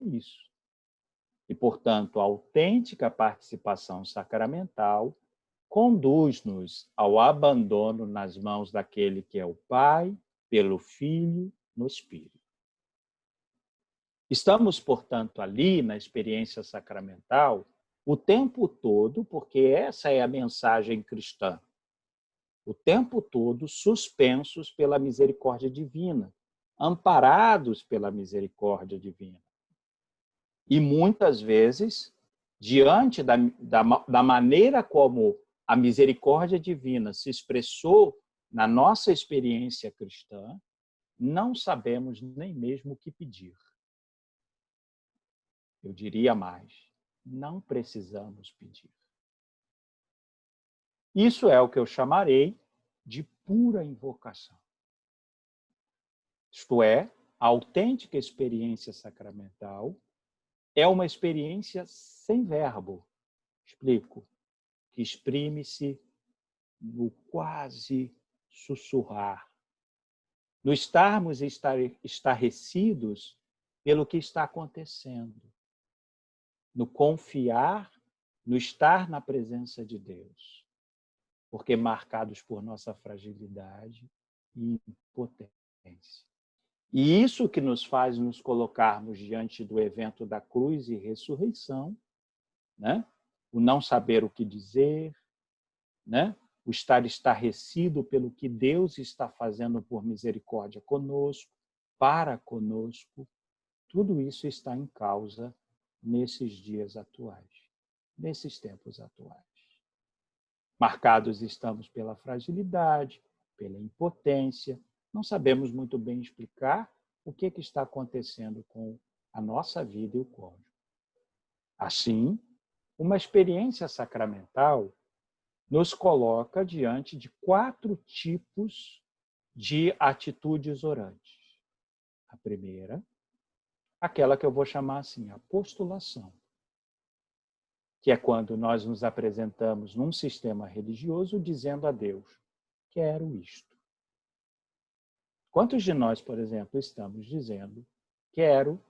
Isso. E, portanto, a autêntica participação sacramental conduz-nos ao abandono nas mãos daquele que é o Pai, pelo Filho, no Espírito. Estamos, portanto, ali na experiência sacramental o tempo todo, porque essa é a mensagem cristã, o tempo todo suspensos pela misericórdia divina, amparados pela misericórdia divina. E muitas vezes, diante da maneira como a misericórdia divina se expressou na nossa experiência cristã, não sabemos nem mesmo o que pedir. Eu diria mais, não precisamos pedir. Isso é o que eu chamarei de pura invocação. Isto é, a autêntica experiência sacramental é uma experiência sem verbo. Explico. Que exprime-se no quase sussurrar, no estarmos estarrecidos pelo que está acontecendo, no confiar, no estar na presença de Deus, porque marcados por nossa fragilidade e impotência. E isso que nos faz nos colocarmos diante do evento da cruz e ressurreição, né? O não saber o que dizer, né? O estar estarrecido pelo que Deus está fazendo por misericórdia conosco, para conosco, tudo isso está em causa nesses dias atuais, nesses tempos atuais. Marcados estamos pela fragilidade, pela impotência, não sabemos muito bem explicar o que está acontecendo com a nossa vida e o cônjuge. Assim, uma experiência sacramental nos coloca diante de 4 tipos de atitudes orantes. A primeira, aquela que eu vou chamar assim, a postulação, que é quando nós nos apresentamos num sistema religioso dizendo a Deus, quero isto. Quantos de nós, por exemplo, estamos dizendo, quero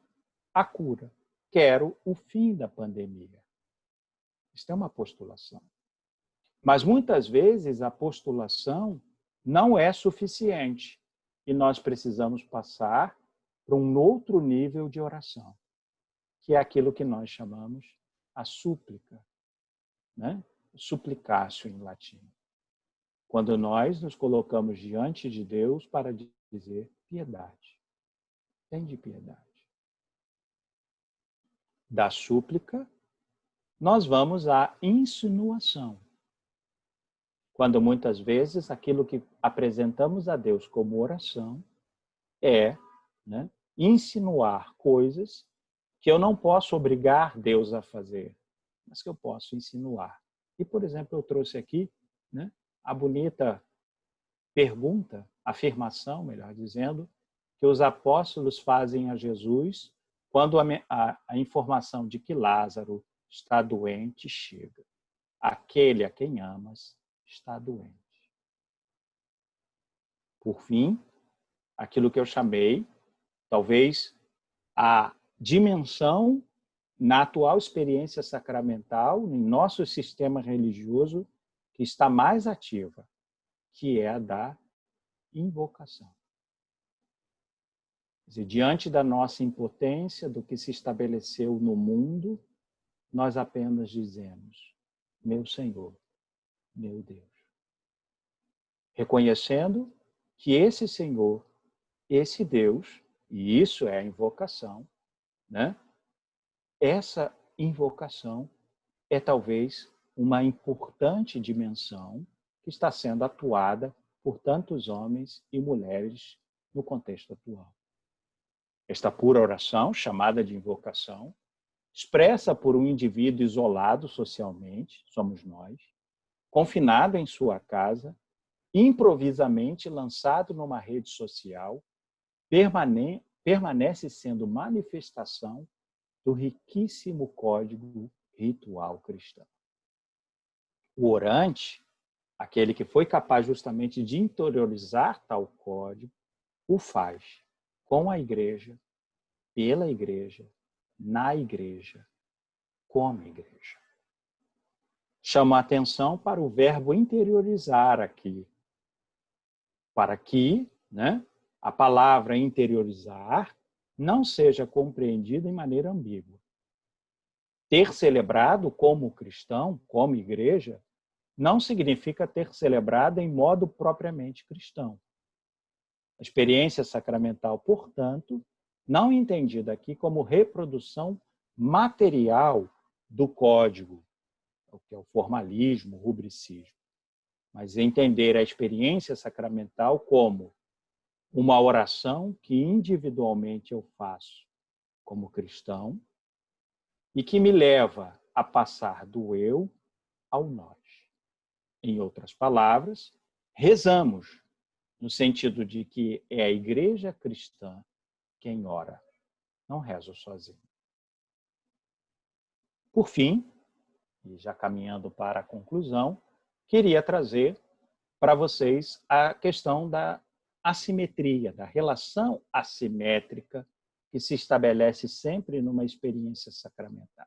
a cura, quero o fim da pandemia? Isto é uma postulação. Mas muitas vezes a postulação não é suficiente e nós precisamos passar para um outro nível de oração, que é aquilo que nós chamamos a súplica, né? Suplicatio em latim. Quando nós nos colocamos diante de Deus para dizer piedade. Tende piedade. Da súplica, nós vamos à insinuação. Quando muitas vezes aquilo que apresentamos a Deus como oração é, né, insinuar coisas que eu não posso obrigar Deus a fazer, mas que eu posso insinuar. E, por exemplo, eu trouxe aqui, né, a bonita pergunta, afirmação, melhor dizendo, que os apóstolos fazem a Jesus quando a informação de que Lázaro está doente chega. Aquele a quem amas está doente. Por fim, aquilo que eu chamei, talvez, a dimensão na atual experiência sacramental, em nosso sistema religioso, que está mais ativa, que é a da invocação. Quer dizer, diante da nossa impotência, do que se estabeleceu no mundo, nós apenas dizemos, meu Senhor, meu Deus. Reconhecendo que esse Senhor, esse Deus, e isso é a invocação, né? Essa invocação é talvez uma importante dimensão que está sendo atuada por tantos homens e mulheres no contexto atual. Esta pura oração, chamada de invocação, expressa por um indivíduo isolado socialmente, somos nós, confinado em sua casa, improvisamente lançado numa rede social, permanece sendo manifestação do riquíssimo código ritual cristão. O orante, aquele que foi capaz justamente de interiorizar tal código, o faz com a igreja, pela igreja, na igreja, como igreja. Chama a atenção para o verbo interiorizar aqui, para que, né, a palavra interiorizar não seja compreendida em maneira ambígua. Ter celebrado como cristão, como igreja, não significa ter celebrado em modo propriamente cristão. A experiência sacramental, portanto, não entendida aqui como reprodução material do código, que é o formalismo, o rubricismo, mas entender a experiência sacramental como uma oração que individualmente eu faço como cristão e que me leva a passar do eu ao nós. Em outras palavras, rezamos, no sentido de que é a igreja cristã quem ora, não rezo sozinho. Por fim, e já caminhando para a conclusão, queria trazer para vocês a questão da assimetria, da relação assimétrica que se estabelece sempre numa experiência sacramental.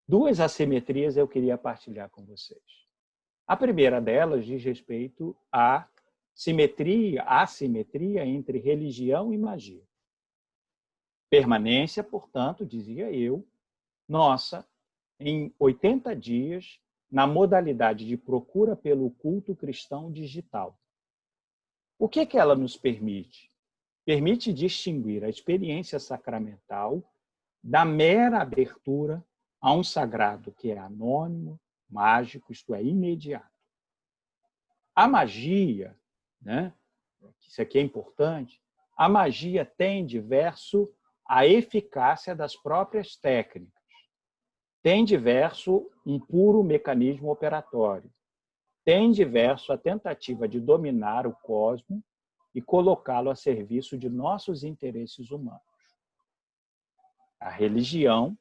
Duas assimetrias eu queria partilhar com vocês. A primeira delas diz respeito à assimetria entre religião e magia. Permanência, portanto, dizia eu, nossa, em 80 dias, na modalidade de procura pelo culto cristão digital. O que ela nos permite? Permite distinguir a experiência sacramental da mera abertura a um sagrado que é anônimo, mágico, isto é, imediato. A magia, né? Isso aqui é importante, a magia tem diverso a eficácia das próprias técnicas, tem diverso um puro mecanismo operatório, tem diverso a tentativa de dominar o cosmos e colocá-lo a serviço de nossos interesses humanos. A religião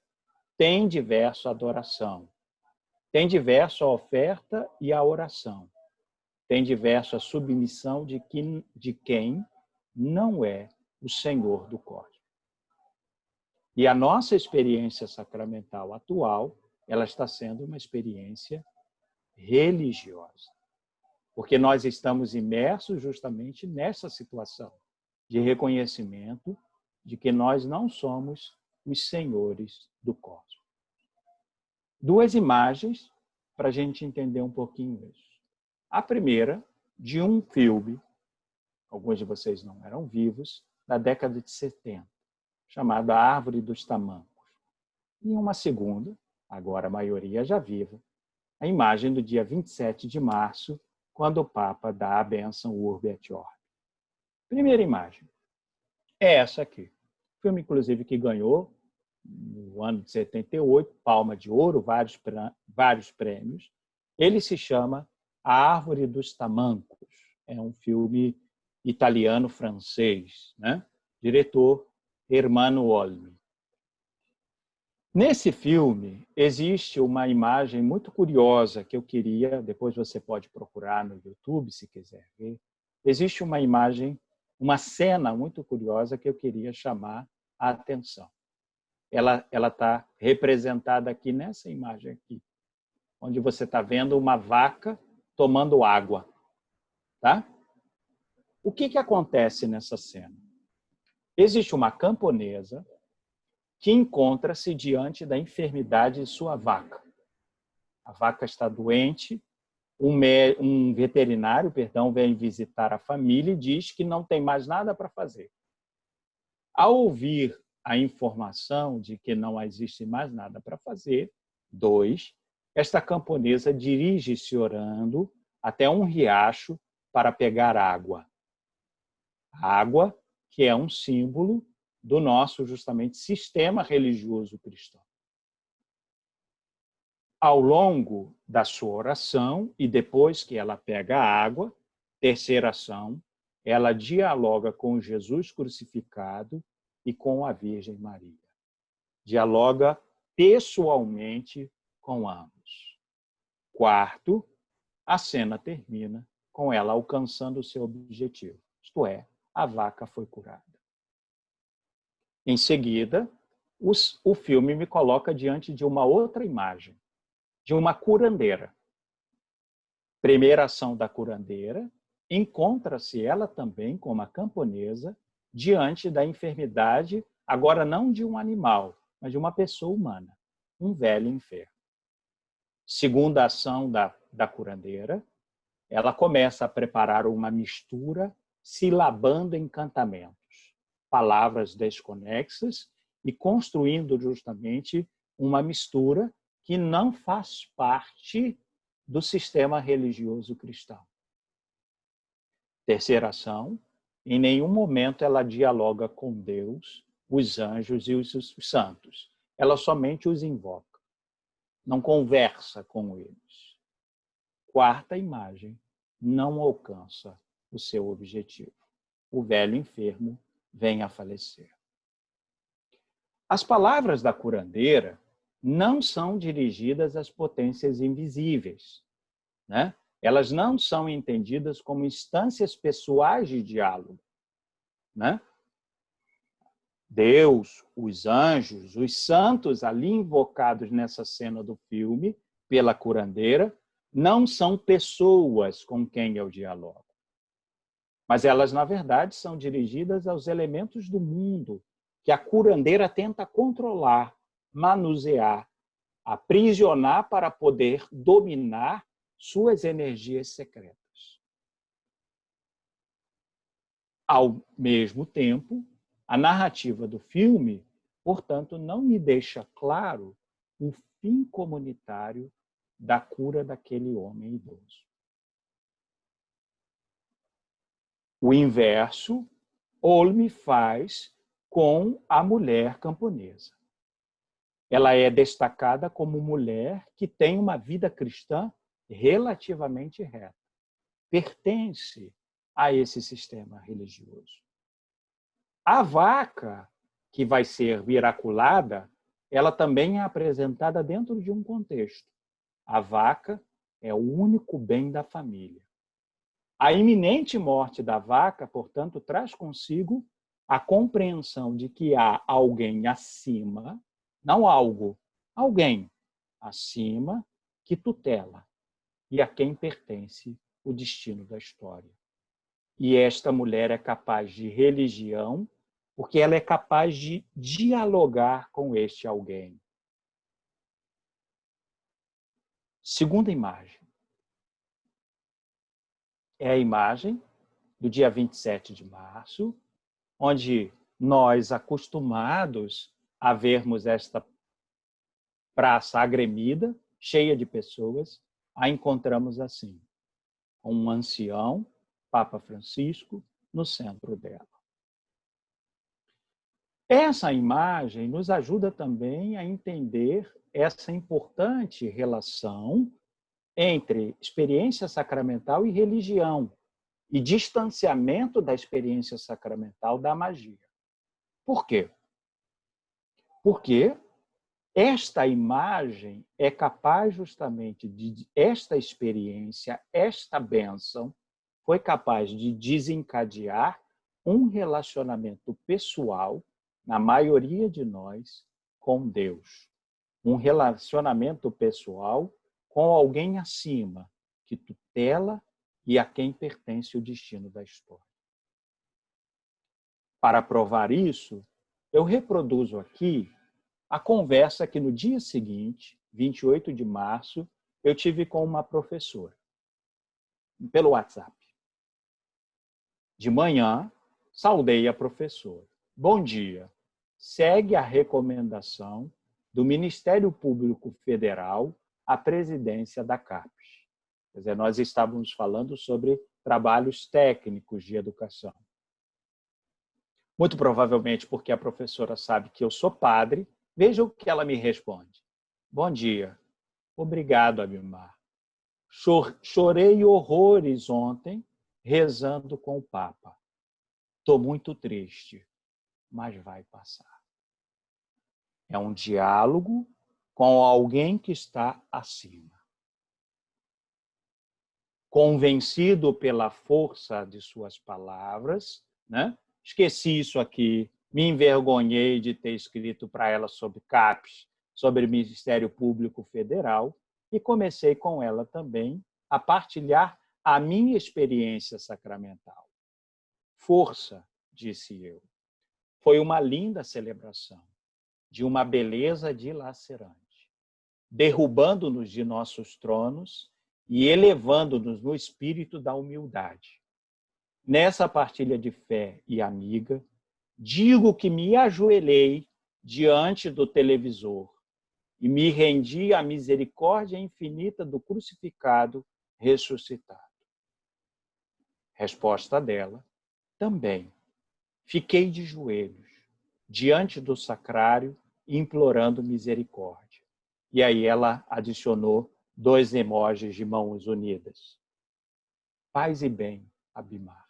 tem diverso a adoração, tem diverso a oferta e a oração, tem diverso a submissão de quem não é o Senhor do cosmos. E a nossa experiência sacramental atual, ela está sendo uma experiência religiosa. Porque nós estamos imersos justamente nessa situação de reconhecimento de que nós não somos os senhores do cosmos. Duas imagens para a gente entender um pouquinho isso. A primeira, de um filme, alguns de vocês não eram vivos, da década de 70, chamado A Árvore dos Tamancos. E uma segunda, agora a maioria já viva, a imagem do dia 27 de março, quando o Papa dá a bênção Urbi et Orbi. Primeira imagem é essa aqui. Filme, inclusive, que ganhou, no ano de 78, Palma de Ouro, vários prêmios. Ele se chama A Árvore dos Tamancos. É um filme italiano-francês, né? Diretor Ermanno Olmi. Nesse filme, existe uma imagem muito curiosa que eu queria, depois você pode procurar no YouTube, se quiser ver. Existe uma imagem, uma cena muito curiosa que eu queria chamar a atenção. Ela está representada aqui nessa imagem aqui, onde você está vendo uma vaca tomando água. Tá? O que acontece nessa cena? Existe uma camponesa que encontra-se diante da enfermidade de sua vaca. A vaca está doente, um veterinário, vem visitar a família e diz que não tem mais nada para fazer. Ao ouvir a informação de que não existe mais nada para fazer, esta camponesa dirige-se orando até um riacho para pegar água. Água que é um símbolo do nosso, justamente, sistema religioso cristão. Ao longo da sua oração, e depois que ela pega a água, terceira ação, ela dialoga com Jesus crucificado e com a Virgem Maria. Dialoga pessoalmente com ambos. Quarto, a cena termina com ela alcançando o seu objetivo, isto é, a vaca foi curada. Em seguida, o filme me coloca diante de uma outra imagem, de uma curandeira. Primeira ação da curandeira, encontra-se ela também, como a camponesa, diante da enfermidade, agora não de um animal, mas de uma pessoa humana, um velho enfermo. Segunda ação da curandeira, ela começa a preparar uma mistura, silabando encantamentos, palavras desconexas e construindo justamente uma mistura que não faz parte do sistema religioso cristão. Terceira ação, em nenhum momento ela dialoga com Deus, os anjos e os santos. Ela somente os invoca, não conversa com eles. Quarta imagem, não alcança o seu objetivo. O velho enfermo vem a falecer. As palavras da curandeira não são dirigidas às potências invisíveis, né? Elas não são entendidas como instâncias pessoais de diálogo, né? Deus, os anjos, os santos ali invocados nessa cena do filme, pela curandeira, não são pessoas com quem eu dialogo. Mas elas, na verdade, são dirigidas aos elementos do mundo que a curandeira tenta controlar, manusear, aprisionar para poder dominar suas energias secretas. Ao mesmo tempo, a narrativa do filme, portanto, não me deixa claro o fim comunitário da cura daquele homem idoso. O inverso, Olme faz com a mulher camponesa. Ela é destacada como mulher que tem uma vida cristã relativamente reta. Pertence a esse sistema religioso. A vaca, que vai ser miraculada, ela também é apresentada dentro de um contexto. A vaca é o único bem da família. A iminente morte da vaca, portanto, traz consigo a compreensão de que há alguém acima, não algo, alguém acima que tutela e a quem pertence o destino da história. E esta mulher é capaz de religião, porque ela é capaz de dialogar com este alguém. Segunda imagem. É a imagem do dia 27 de março, onde nós, acostumados a vermos esta praça agremida, cheia de pessoas, a encontramos assim, com um ancião, Papa Francisco, no centro dela. Essa imagem nos ajuda também a entender essa importante relação entre experiência sacramental e religião, e distanciamento da experiência sacramental da magia. Por quê? Porque esta imagem é capaz justamente de, esta experiência, esta bênção, foi capaz de desencadear um relacionamento pessoal, na maioria de nós, com Deus. Um relacionamento pessoal com alguém acima, que tutela e a quem pertence o destino da história. Para provar isso, eu reproduzo aqui a conversa que no dia seguinte, 28 de março, eu tive com uma professora, pelo WhatsApp. De manhã, saudei a professora. Bom dia. Segue a recomendação do Ministério Público Federal à presidência da CAPES. Quer dizer, nós estávamos falando sobre trabalhos técnicos de educação. Muito provavelmente porque a professora sabe que eu sou padre, veja o que ela me responde. Bom dia. Obrigado, Abimar. Chorei horrores ontem rezando com o Papa. Estou muito triste, mas vai passar. É um diálogo com alguém que está acima. Convencido pela força de suas palavras, né? Esqueci isso aqui, me envergonhei de ter escrito para ela sobre CAPES, sobre o Ministério Público Federal, e comecei com ela também a partilhar a minha experiência sacramental. Força, disse eu. Foi uma linda celebração, de uma beleza dilacerante, derrubando-nos de nossos tronos e elevando-nos no espírito da humildade. Nessa partilha de fé e amiga, digo que me ajoelhei diante do televisor e me rendi à misericórdia infinita do crucificado ressuscitado. Resposta dela, também. Fiquei de joelhos, diante do sacrário, implorando misericórdia. E aí ela adicionou 2 emojis de mãos unidas. Paz e bem, Abimar.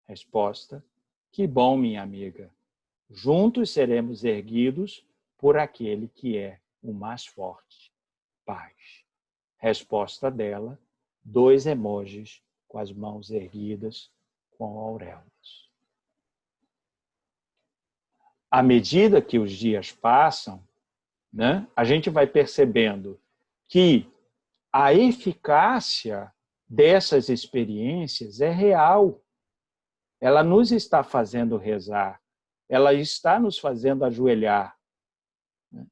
Resposta, que bom, minha amiga. Juntos seremos erguidos por aquele que é o mais forte. Paz. Resposta dela, 2 emojis com as mãos erguidas com auréolas. à medida que os dias passam, né, a gente vai percebendo que a eficácia dessas experiências é real. Ela nos está fazendo rezar, ela está nos fazendo ajoelhar.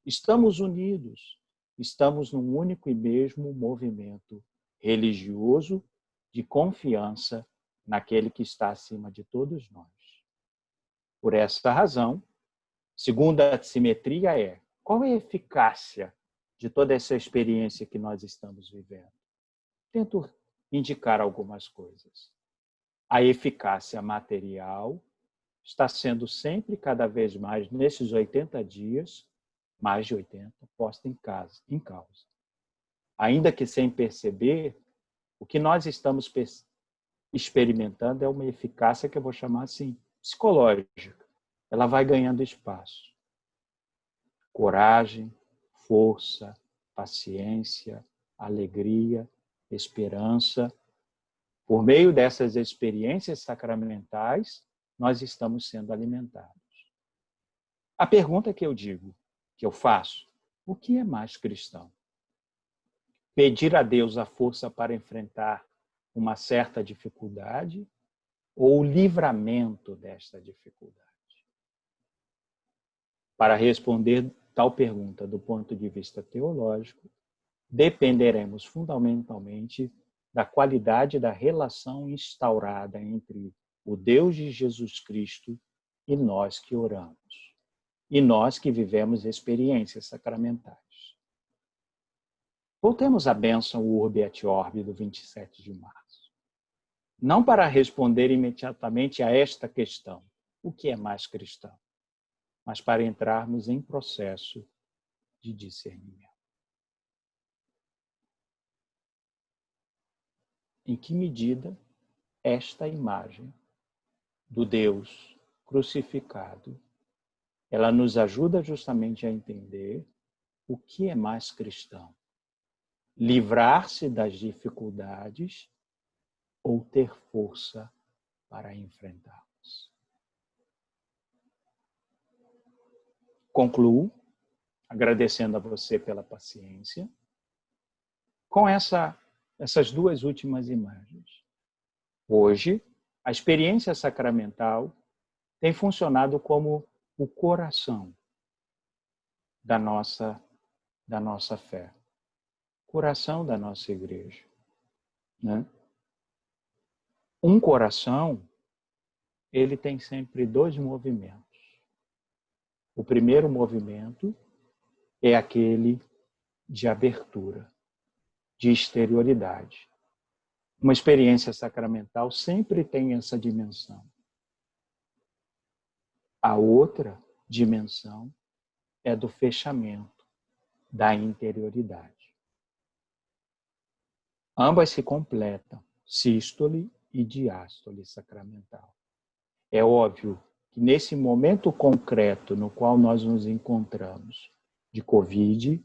Estamos unidos, estamos num único e mesmo movimento religioso de confiança naquele que está acima de todos nós. Por essa razão, segunda simetria é: qual é a eficácia de toda essa experiência que nós estamos vivendo? Tento indicar algumas coisas. A eficácia material está sendo sempre, cada vez mais, nesses 80 dias, mais de 80, posta em causa. Ainda que sem perceber, o que nós estamos experimentando é uma eficácia que eu vou chamar assim, psicológica. Ela vai ganhando espaço. Coragem, força, paciência, alegria, esperança. Por meio dessas experiências sacramentais, nós estamos sendo alimentados. A pergunta que eu faço, o que é mais cristão? Pedir a Deus a força para enfrentar uma certa dificuldade ou o livramento desta dificuldade? Para responder tal pergunta do ponto de vista teológico, dependeremos fundamentalmente da qualidade da relação instaurada entre o Deus de Jesus Cristo e nós que oramos, e nós que vivemos experiências sacramentais. Voltemos à bênção Urbi et Orbi do 27 de março. Não para responder imediatamente a esta questão, o que é mais cristão, mas para entrarmos em processo de discernimento. Em que medida esta imagem do Deus crucificado, ela nos ajuda justamente a entender o que é mais cristão? Livrar-se das dificuldades ou ter força para enfrentá-las? Concluo agradecendo a você pela paciência com essas duas últimas imagens. Hoje, a experiência sacramental tem funcionado como o coração da nossa fé, coração da nossa igreja, né? Um coração, ele tem sempre dois movimentos. O primeiro movimento é aquele de abertura, de exterioridade. Uma experiência sacramental sempre tem essa dimensão. A outra dimensão é do fechamento, da interioridade. Ambas se completam, sístole e diástole sacramental. É óbvio que nesse momento concreto no qual nós nos encontramos de Covid,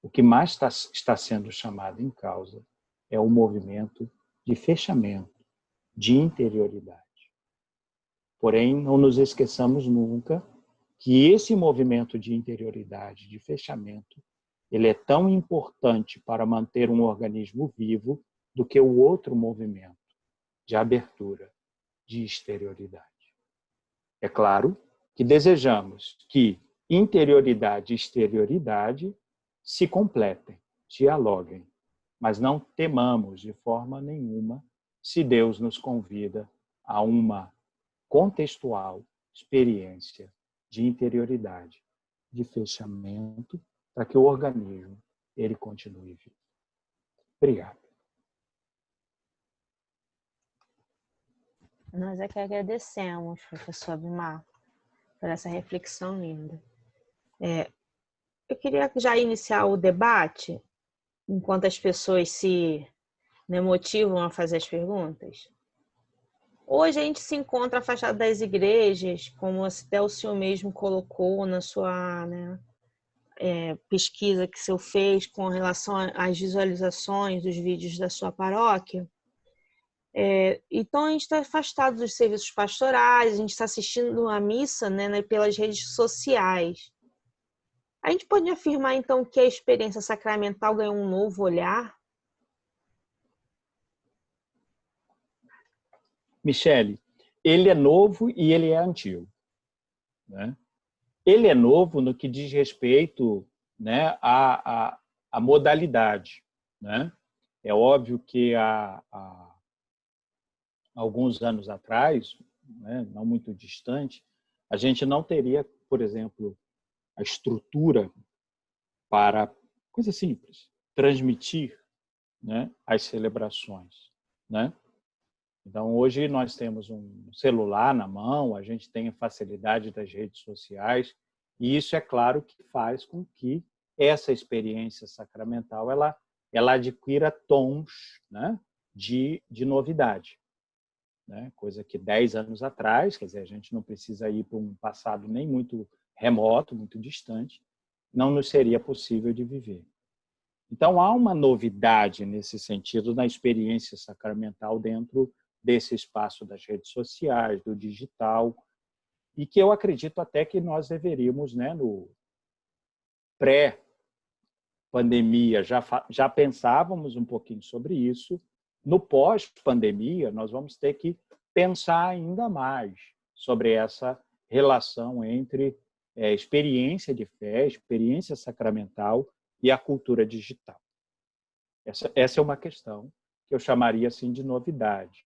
o que mais está sendo chamado em causa é o movimento de fechamento, de interioridade. Porém, não nos esqueçamos nunca que esse movimento de interioridade, de fechamento, ele é tão importante para manter um organismo vivo do que o outro movimento de abertura, de exterioridade. É claro que desejamos que interioridade e exterioridade se completem, dialoguem, mas não temamos de forma nenhuma se Deus nos convida a uma contextual experiência de interioridade, de fechamento, para que o organismo ele continue vivo. Obrigado. Nós é que agradecemos, professor Abimar, por essa reflexão linda. Eu queria já iniciar o debate, enquanto as pessoas se motivam a fazer as perguntas. Hoje a gente se encontra afastado das igrejas, como até o senhor mesmo colocou na sua pesquisa que o senhor fez com relação às visualizações dos vídeos da sua paróquia. Então, a gente está afastado dos serviços pastorais, a gente está assistindo a missa, né, pelas redes sociais. A gente pode afirmar, então, que a experiência sacramental ganhou um novo olhar? Michele, ele é novo e ele é antigo, né? Ele é novo no que diz respeito, né, à modalidade, né? É óbvio que há alguns anos atrás, né, não muito distante, a gente não teria, por exemplo, a estrutura para, coisa simples, transmitir, né, as celebrações, né? Então, hoje nós temos um celular na mão, a gente tem a facilidade das redes sociais, e isso é claro que faz com que essa experiência sacramental ela adquira tons, né, de novidade, né? Coisa que 10 anos atrás, quer dizer, a gente não precisa ir para um passado nem muito remoto, muito distante, não nos seria possível de viver. Então, há uma novidade nesse sentido na experiência sacramental dentro desse espaço das redes sociais, do digital, e que eu acredito até que nós deveríamos, né, no pré-pandemia, já pensávamos um pouquinho sobre isso. No pós-pandemia, nós vamos ter que pensar ainda mais sobre essa relação entre experiência de fé, experiência sacramental e a cultura digital. Essa é uma questão que eu chamaria assim de novidade.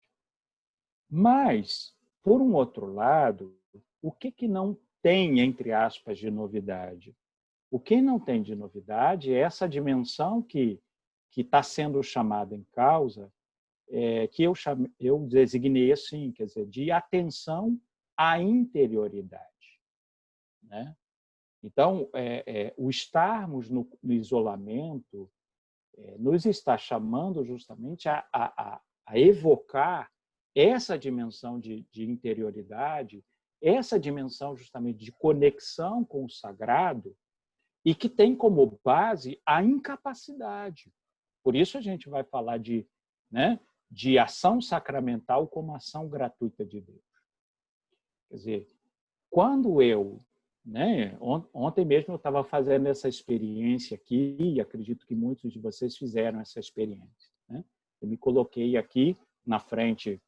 Mas, por um outro lado, o que não tem, entre aspas, de novidade? O que não tem de novidade é essa dimensão que está sendo chamada em causa, que eu designei assim, quer dizer, de atenção à interioridade, né? Então, o estarmos no isolamento nos está chamando justamente a evocar essa dimensão de interioridade, essa dimensão justamente de conexão com o sagrado, e que tem como base a incapacidade. Por isso a gente vai falar né, de ação sacramental como ação gratuita de Deus. Quer dizer, quando né, ontem mesmo eu estava fazendo essa experiência aqui, e acredito que muitos de vocês fizeram essa experiência, né? Eu me coloquei aqui na frente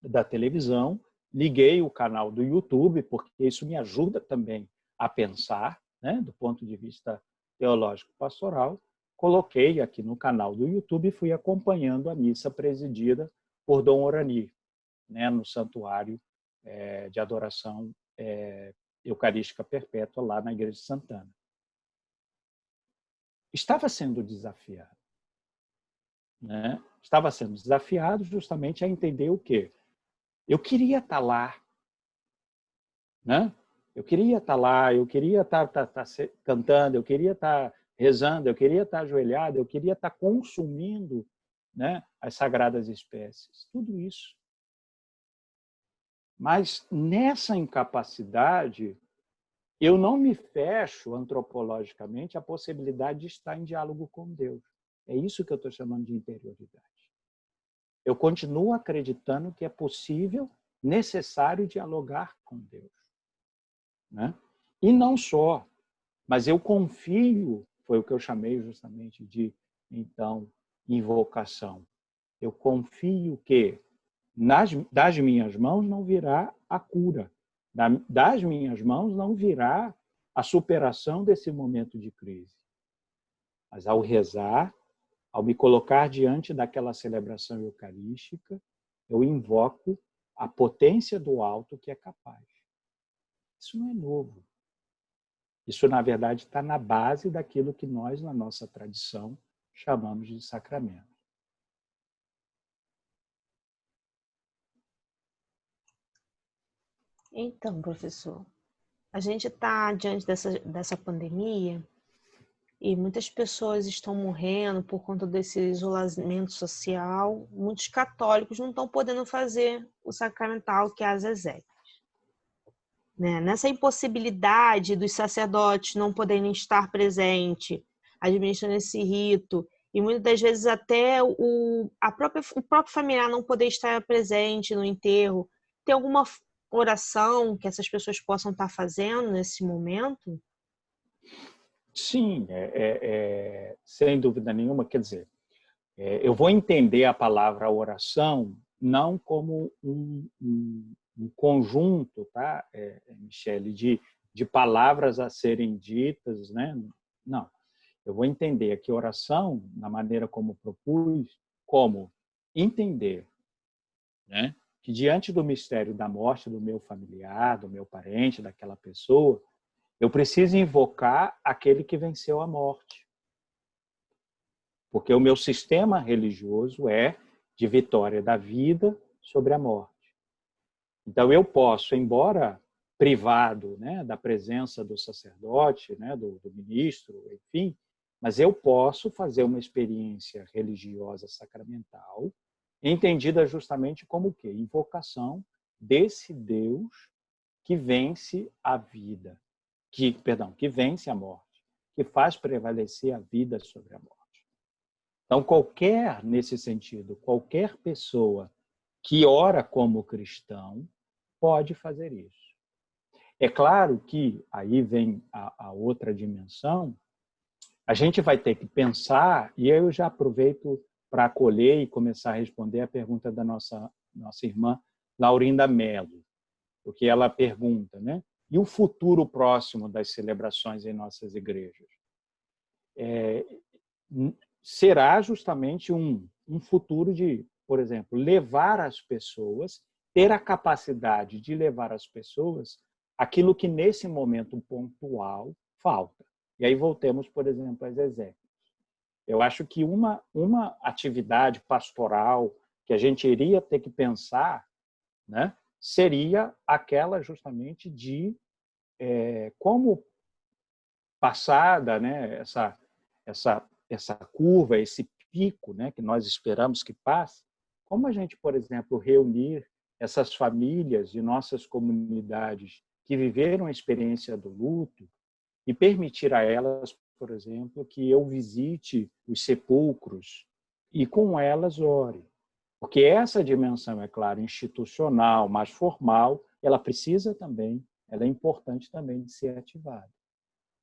da televisão, liguei o canal do YouTube, porque isso me ajuda também a pensar, né, do ponto de vista teológico pastoral. Coloquei aqui no canal do YouTube e fui acompanhando a missa presidida por Dom Orani, né, no Santuário de Adoração Eucarística Perpétua, lá na Igreja de Santana. Estava sendo desafiado, né? Estava sendo desafiado justamente a entender o quê? Eu queria estar lá, né? Eu queria estar lá, eu queria estar cantando, eu queria estar rezando, eu queria estar ajoelhado, eu queria estar consumindo, né, as sagradas espécies. Tudo isso. Mas nessa incapacidade, eu não me fecho antropologicamente à possibilidade de estar em diálogo com Deus. É isso que eu estou chamando de interioridade. Eu continuo acreditando que é possível, necessário dialogar com Deus, né? E não só, mas eu confio, foi o que eu chamei justamente de, então, invocação. Eu confio que das minhas mãos não virá a cura, das minhas mãos não virá a superação desse momento de crise. Mas ao rezar, ao me colocar diante daquela celebração eucarística, eu invoco a potência do alto que é capaz. Isso não é novo. Isso, na verdade, está na base daquilo que nós, na nossa tradição, chamamos de sacramento. Então, professor, a gente está diante dessa pandemia e muitas pessoas estão morrendo por conta desse isolamento social. Muitos católicos não estão podendo fazer o sacramental, que é as exéquias, né? Nessa impossibilidade dos sacerdotes não poderem estar presentes, administrando esse rito, e muitas das vezes até o próprio familiar não poder estar presente no enterro. Tem alguma oração que essas pessoas possam estar fazendo nesse momento? Sim, sem dúvida nenhuma. Quer dizer, eu vou entender a palavra oração não como um conjunto, tá, Michele, de palavras a serem ditas, né? Não. Eu vou entender aqui oração, na maneira como propus, como entender, né, que diante do mistério da morte do meu familiar, do meu parente, daquela pessoa, eu preciso invocar aquele que venceu a morte. Porque o meu sistema religioso é de vitória da vida sobre a morte. Então, eu posso, embora privado, né, da presença do sacerdote, né, do ministro, enfim, mas eu posso fazer uma experiência religiosa sacramental, entendida justamente como o quê? Invocação desse Deus que vence a vida, que vence a morte, que faz prevalecer a vida sobre a morte. Então, nesse sentido, qualquer pessoa que ora como cristão pode fazer isso. É claro que aí vem a outra dimensão, a gente vai ter que pensar, e eu já aproveito para acolher e começar a responder a pergunta da nossa irmã Laurinda Mello, porque ela pergunta, né? E o futuro próximo das celebrações em nossas igrejas? Será justamente um futuro de, por exemplo, levar as pessoas, ter a capacidade de levar as pessoas aquilo que nesse momento pontual falta. E aí voltemos, por exemplo, às exéquias. Eu acho que uma atividade pastoral que a gente iria ter que pensar, né, seria aquela justamente de como passada, né, essa curva, esse pico, né, que nós esperamos que passe, como a gente, por exemplo, reunir essas famílias de nossas comunidades que viveram a experiência do luto e permitir a elas, por exemplo, que eu visite os sepulcros e com elas ore. Porque essa dimensão, é claro, institucional, mais formal, ela precisa também, ela é importante também de ser ativada,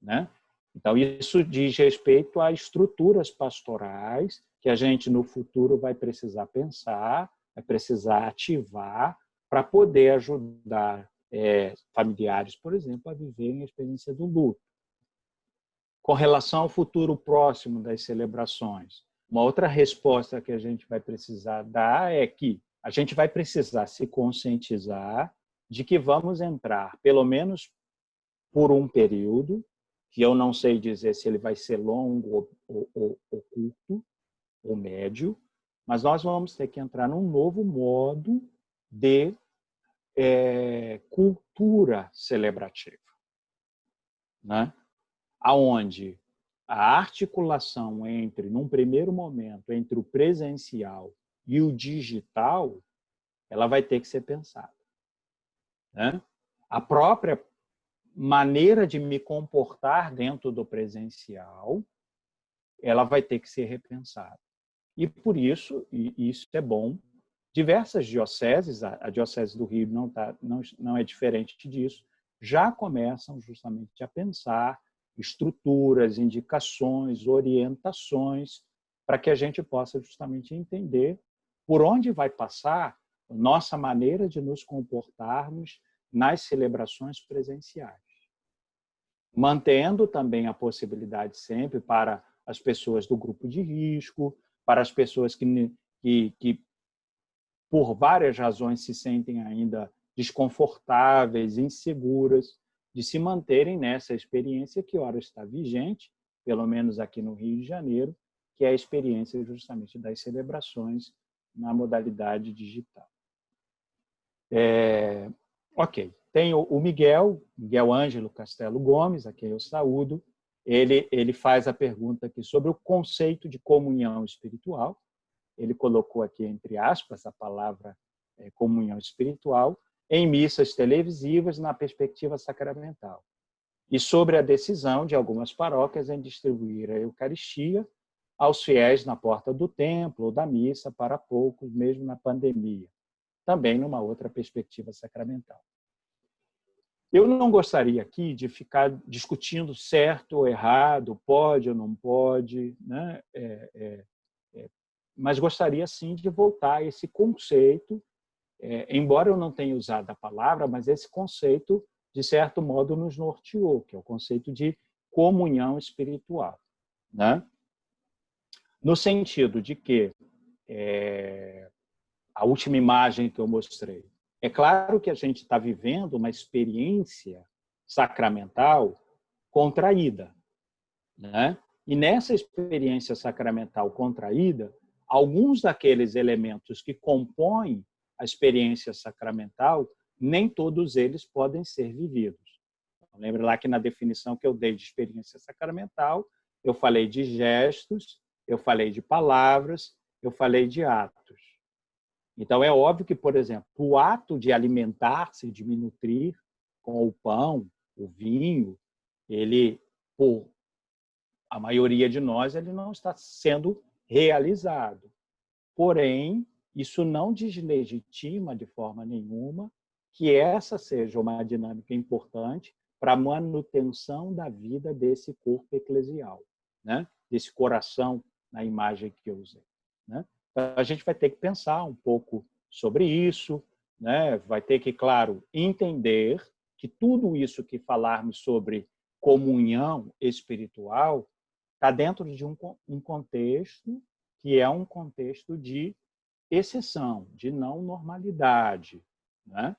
né? Então, isso diz respeito a estruturas pastorais que a gente, no futuro, vai precisar pensar, vai precisar ativar para poder ajudar familiares, por exemplo, a viverem a experiência do luto. Com relação ao futuro próximo das celebrações, uma outra resposta que a gente vai precisar dar é que a gente vai precisar se conscientizar de que vamos entrar, pelo menos por um período, que eu não sei dizer se ele vai ser longo ou curto, ou médio, mas nós vamos ter que entrar num novo modo de cultura celebrativa, né? Aonde a articulação num primeiro momento, entre o presencial e o digital, ela vai ter que ser pensada, né? A própria maneira de me comportar dentro do presencial, ela vai ter que ser repensada. E por isso, e isso é bom, diversas dioceses, a Diocese do Rio não é diferente disso, já começam justamente a pensar estruturas, indicações, orientações, para que a gente possa justamente entender por onde vai passar a nossa maneira de nos comportarmos nas celebrações presenciais. Mantendo também a possibilidade sempre para as pessoas do grupo de risco, para as pessoas que por várias razões se sentem ainda desconfortáveis, inseguras, de se manterem nessa experiência que ora está vigente, pelo menos aqui no Rio de Janeiro, que é a experiência justamente das celebrações na modalidade digital. Ok. Tem o Miguel Ângelo Castelo Gomes, a quem eu saúdo. Ele faz a pergunta aqui sobre o conceito de comunhão espiritual. Ele colocou aqui, entre aspas, a palavra comunhão espiritual, em missas televisivas na perspectiva sacramental. E sobre a decisão de algumas paróquias em distribuir a Eucaristia aos fiéis na porta do templo ou da missa, para poucos, mesmo na pandemia. Também numa outra perspectiva sacramental. Eu não gostaria aqui de ficar discutindo certo ou errado, pode ou não pode, né? Mas gostaria, sim, de voltar a esse conceito, embora eu não tenha usado a palavra, mas esse conceito, de certo modo, nos norteou, que é o conceito de comunhão espiritual, né? No sentido de que a última imagem que eu mostrei, é claro que a gente está vivendo uma experiência sacramental contraída, né? E nessa experiência sacramental contraída, alguns daqueles elementos que compõem a experiência sacramental, nem todos eles podem ser vividos. Lembra lá que na definição que eu dei de experiência sacramental, eu falei de gestos, eu falei de palavras, eu falei de atos. Então, é óbvio que, por exemplo, o ato de alimentar-se, de me nutrir com o pão, o vinho, ele, por a maioria de nós, ele não está sendo realizado. Porém, isso não deslegitima de forma nenhuma que essa seja uma dinâmica importante para a manutenção da vida desse corpo eclesial, né? Desse coração, na imagem que eu usei, né? Então, a gente vai ter que pensar um pouco sobre isso, né? Vai ter que, claro, entender que tudo isso que falarmos sobre comunhão espiritual está dentro de um contexto que é um contexto de exceção, de não normalidade, né?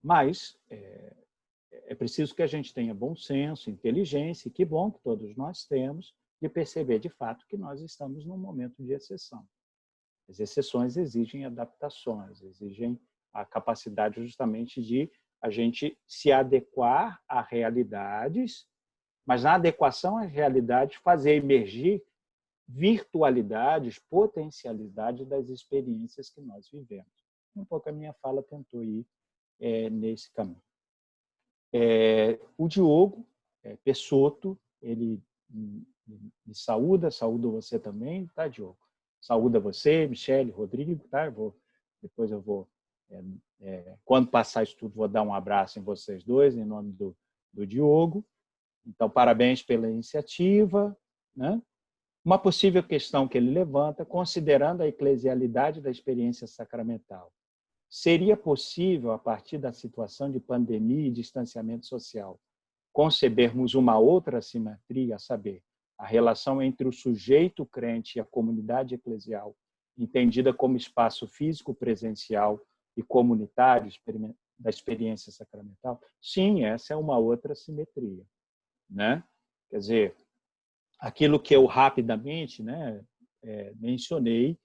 Mas é preciso que a gente tenha bom senso, inteligência, e que bom que todos nós temos, de perceber de fato que nós estamos num momento de exceção. As exceções exigem adaptações, exigem a capacidade justamente de a gente se adequar a realidades, mas na adequação às realidades fazer emergir virtualidades, potencialidade das experiências que nós vivemos. Um pouco a minha fala tentou ir nesse caminho. O Diogo Pessotto, ele me saúda você também, tá, Diogo? Saúda você, Michele, Rodrigo, tá? Depois eu vou, quando passar isso tudo, vou dar um abraço em vocês dois, em nome do Diogo. Então, parabéns pela iniciativa, né? Uma possível questão que ele levanta, considerando a eclesialidade da experiência sacramental. Seria possível, a partir da situação de pandemia e distanciamento social, concebermos uma outra simetria, a saber, a relação entre o sujeito crente e a comunidade eclesial, entendida como espaço físico presencial e comunitário da experiência sacramental? Sim, essa é uma outra simetria, né? Quer dizer, aquilo que eu rapidamente, né, mencionei,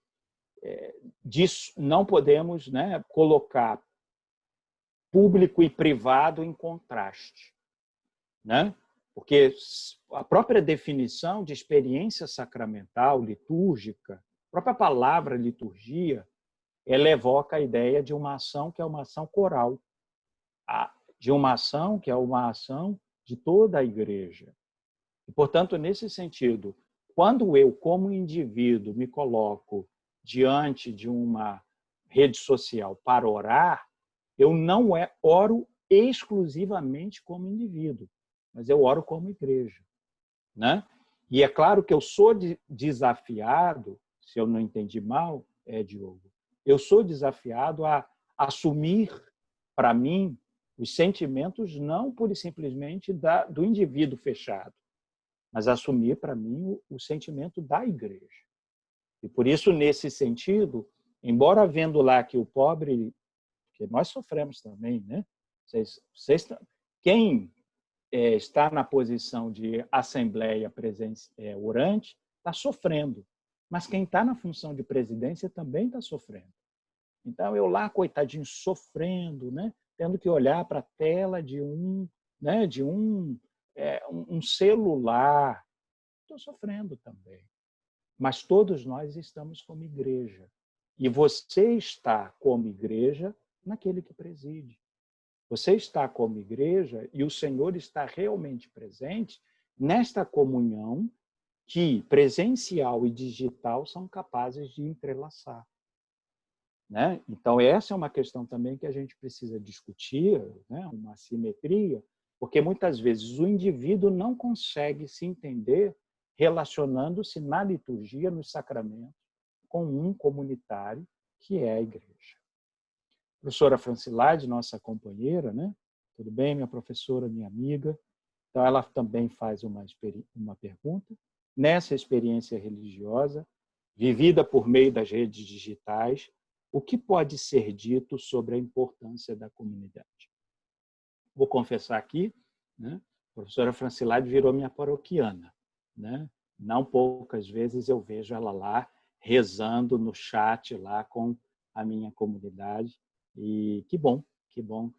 disso não podemos, né, colocar público e privado em contraste, né? Porque a própria definição de experiência sacramental, litúrgica, a própria palavra liturgia, ela evoca a ideia de uma ação que é uma ação coral, de uma ação que é uma ação de toda a igreja. E, portanto, nesse sentido, quando eu, como indivíduo, me coloco diante de uma rede social para orar, eu não oro exclusivamente como indivíduo, mas eu oro como igreja, né? E é claro que eu sou desafiado, se eu não entendi mal, Diogo, eu sou desafiado a assumir para mim os sentimentos não pura e simplesmente do indivíduo fechado, mas assumir para mim o sentimento da igreja. E por isso, nesse sentido, embora vendo lá que o pobre, que nós sofremos também, né? Quem está na posição de assembleia orante está sofrendo, mas quem está na função de presidência também está sofrendo. Então, eu lá, coitadinho, sofrendo, né? Tendo que olhar para a tela de um celular. Estou sofrendo também. Mas todos nós estamos como igreja. E você está como igreja naquele que preside. Você está como igreja e o Senhor está realmente presente nesta comunhão que presencial e digital são capazes de entrelaçar, né? Então, essa é uma questão também que a gente precisa discutir, né? Uma assimetria, porque muitas vezes o indivíduo não consegue se entender relacionando-se na liturgia, nos sacramentos, com um comunitário, que é a igreja. A professora Francilade, nossa companheira, né? Tudo bem, minha professora, minha amiga? Então, ela também faz uma pergunta. Nessa experiência religiosa, vivida por meio das redes digitais, o que pode ser dito sobre a importância da comunidade? Vou confessar aqui, né? A professora Francilade virou minha paroquiana, né? Não poucas vezes eu vejo ela lá rezando no chat lá com a minha comunidade. E que bom,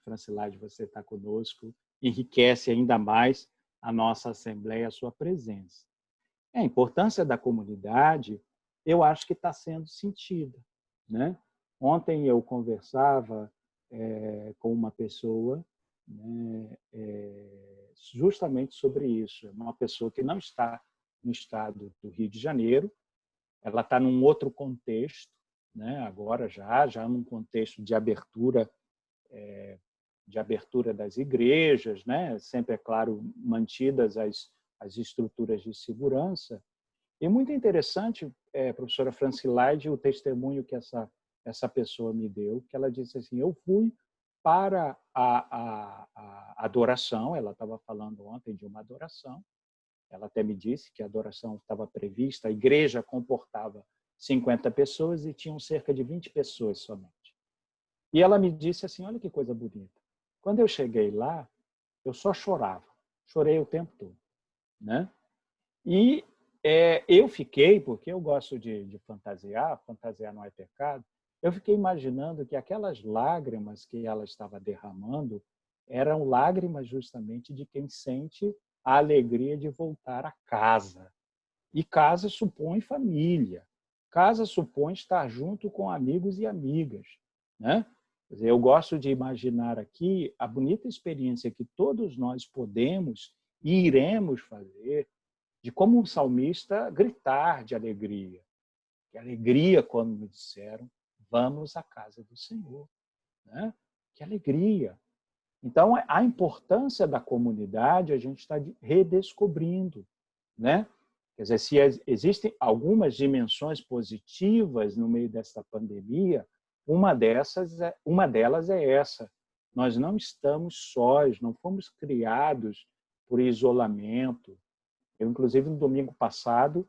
Francilade, você está conosco. Enriquece ainda mais a nossa assembleia, a sua presença. A importância da comunidade, eu acho que está sendo sentida, né? Ontem eu conversava com uma pessoa, né, justamente sobre isso. Uma pessoa que não está no estado do Rio de Janeiro, ela está num outro contexto, né? Agora já num contexto de abertura das igrejas, né? Sempre, é claro, mantidas as estruturas de segurança. E muito interessante, professora Francilaide, o testemunho que essa pessoa me deu, que ela disse assim, eu fui para a adoração, ela estava falando ontem de uma adoração, ela até me disse que a adoração estava prevista, a igreja comportava 50 pessoas e tinham cerca de 20 pessoas somente. E ela me disse assim, olha que coisa bonita. Quando eu cheguei lá, eu só chorava. Chorei o tempo todo, né? E eu fiquei, porque eu gosto de fantasiar não é pecado, eu fiquei imaginando que aquelas lágrimas que ela estava derramando eram lágrimas justamente de quem sente a alegria de voltar a casa. E casa supõe família. Casa supõe estar junto com amigos e amigas, né? Quer dizer, eu gosto de imaginar aqui a bonita experiência que todos nós podemos e iremos fazer de como um salmista gritar de alegria. Que alegria quando me disseram, vamos à casa do Senhor, né? Que alegria. Então, a importância da comunidade a gente está redescobrindo, né? Quer dizer, se existem algumas dimensões positivas no meio dessa pandemia, uma delas é essa. Nós não estamos sós, não fomos criados por isolamento. Eu, inclusive, no domingo passado,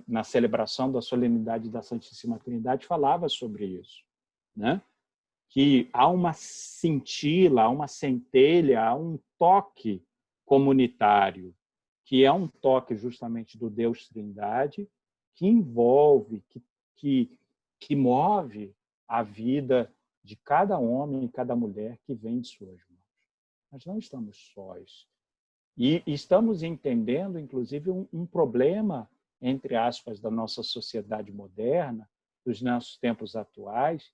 na celebração da solenidade da Santíssima Trindade, falava sobre isso, né? Que há uma cintila, há uma centelha, há um toque comunitário, que é um toque justamente do Deus Trindade, que envolve, que move a vida de cada homem e cada mulher que vem de suas mãos. Nós não estamos sós. E estamos entendendo, inclusive, um problema, entre aspas, da nossa sociedade moderna, dos nossos tempos atuais,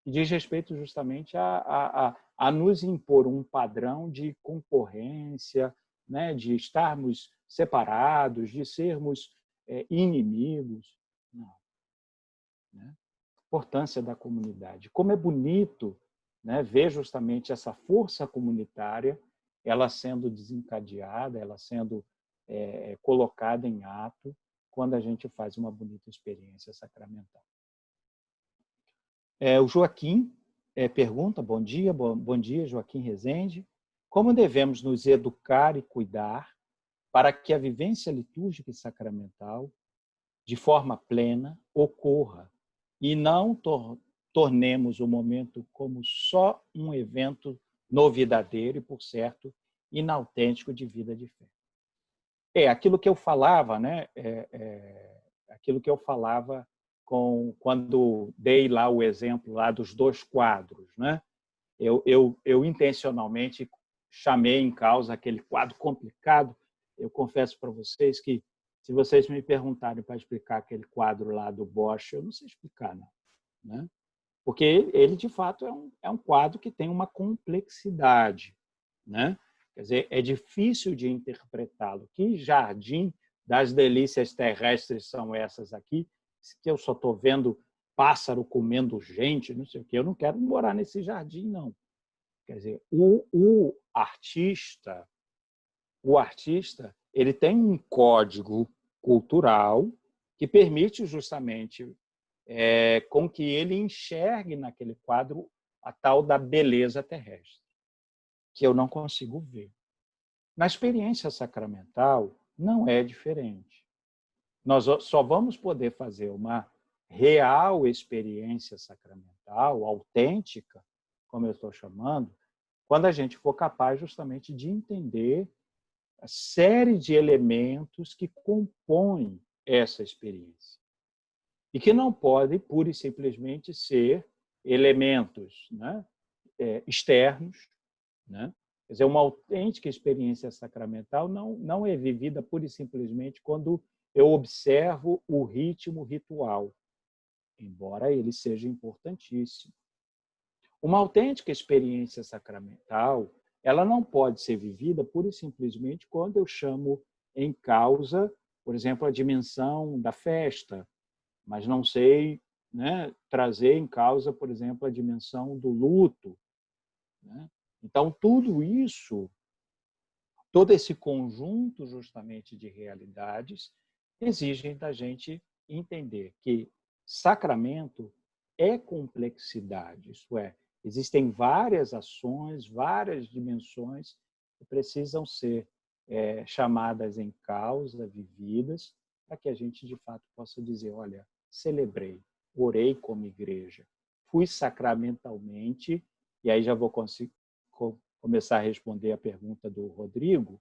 que diz respeito justamente a nos impor um padrão de concorrência, né, de estarmos separados, de sermos inimigos. Não. Né? A importância da comunidade. Como é bonito, né, ver justamente essa força comunitária, ela sendo desencadeada, ela sendo colocada em ato quando a gente faz uma bonita experiência sacramental. O Joaquim pergunta, bom dia, Joaquim Rezende, como devemos nos educar e cuidar para que a vivência litúrgica e sacramental, de forma plena, ocorra e não tornemos o momento como só um evento novidadeiro e, por certo, inautêntico de vida de fé. Aquilo que eu falava, né? Aquilo que eu falava quando dei lá o exemplo lá dos 2 quadros, né? Eu intencionalmente chamei em causa aquele quadro complicado. Eu confesso para vocês que, se vocês me perguntarem para explicar aquele quadro lá do Bosch, eu não sei explicar, não, né? Porque ele de fato, é um quadro que tem uma complexidade, né? Quer dizer, é difícil de interpretá-lo. Que jardim das delícias terrestres são essas aqui? Que eu só estou vendo pássaro comendo gente, não sei o quê. Eu não quero morar nesse jardim, não. Quer dizer, o artista, ele tem um código cultural que permite justamente com que ele enxergue naquele quadro a tal da beleza terrestre, que eu não consigo ver. Na experiência sacramental, não é diferente. Nós só vamos poder fazer uma real experiência sacramental, autêntica, como eu estou chamando, quando a gente for capaz justamente de entender a série de elementos que compõem essa experiência. E que não podem, pura e simplesmente, ser elementos, né, externos, né? Quer dizer, uma autêntica experiência sacramental não é vivida pura e simplesmente quando eu observo o ritmo ritual, embora ele seja importantíssimo. Uma autêntica experiência sacramental, ela não pode ser vivida pura e simplesmente quando eu chamo em causa, por exemplo, a dimensão da festa, mas não sei, né, trazer em causa, por exemplo, a dimensão do luto, né? Então, tudo isso, todo esse conjunto justamente de realidades, exigem da gente entender que sacramento é complexidade, isso é, existem várias ações, várias dimensões que precisam ser chamadas em causa, vividas, para que a gente, de fato, possa dizer, olha, celebrei, orei como igreja, fui sacramentalmente, e aí já vou começar a responder a pergunta do Rodrigo,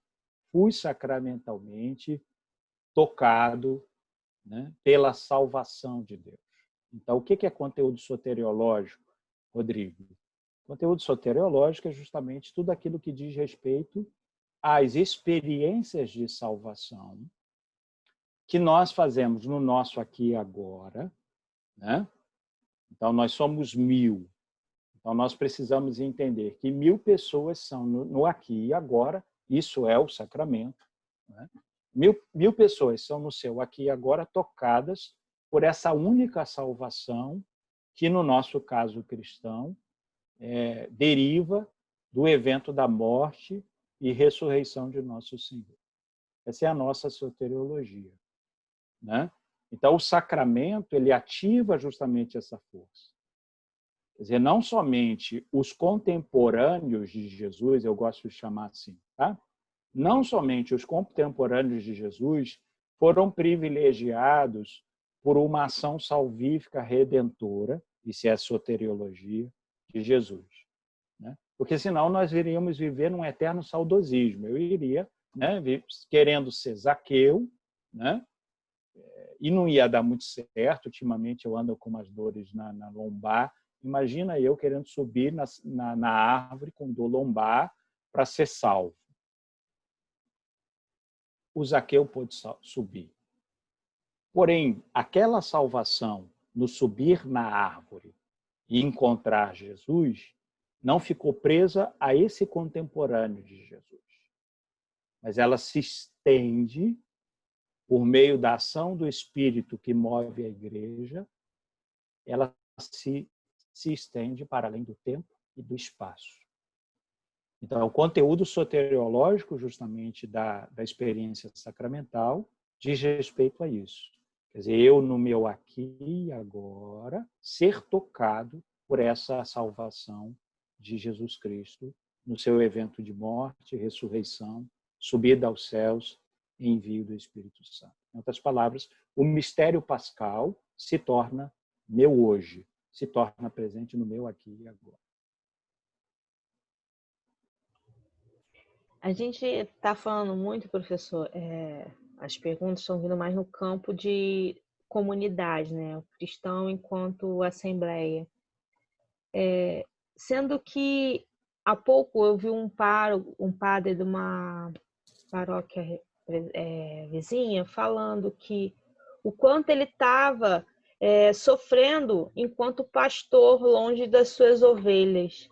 fui sacramentalmente tocado, né, pela salvação de Deus. Então, o que é conteúdo soteriológico, Rodrigo? Conteúdo soteriológico é justamente tudo aquilo que diz respeito às experiências de salvação que nós fazemos no nosso aqui e agora, né? Então, nós somos 1000. Então, nós precisamos entender que 1000 pessoas são no aqui e agora, isso é o sacramento, né? 1000 pessoas são no seu aqui e agora tocadas por essa única salvação que, no nosso caso cristão, deriva do evento da morte e ressurreição de nosso Senhor. Essa é a nossa soteriologia, né? Então, o sacramento ele ativa justamente essa força. Quer dizer, não somente os contemporâneos de Jesus, eu gosto de chamar assim, tá? Não somente os contemporâneos de Jesus foram privilegiados por uma ação salvífica redentora, isso é a soteriologia de Jesus, né? Porque senão nós iríamos viver num eterno saudosismo. Eu iria, né, querendo ser Zaqueu, né? E não ia dar muito certo. Ultimamente eu ando com umas dores na lombar. Imagina eu querendo subir na árvore com dor lombar para ser salvo. O Zaqueu pôde subir. Porém, aquela salvação no subir na árvore e encontrar Jesus não ficou presa a esse contemporâneo de Jesus. Mas ela se estende por meio da ação do Espírito que move a igreja, ela se estende para além do tempo e do espaço. Então, o conteúdo soteriológico, justamente, da experiência sacramental, diz respeito a isso. Quer dizer, eu, no meu aqui e agora, ser tocado por essa salvação de Jesus Cristo, no seu evento de morte, ressurreição, subida aos céus e envio do Espírito Santo. Em outras palavras, o mistério pascal se torna meu hoje, se torna presente no meu aqui e agora. A gente está falando muito, professor, as perguntas estão vindo mais no campo de comunidade, né? O cristão enquanto assembleia. Sendo que há pouco eu vi um padre de uma paróquia vizinha falando que o quanto ele estava sofrendo enquanto pastor longe das suas ovelhas.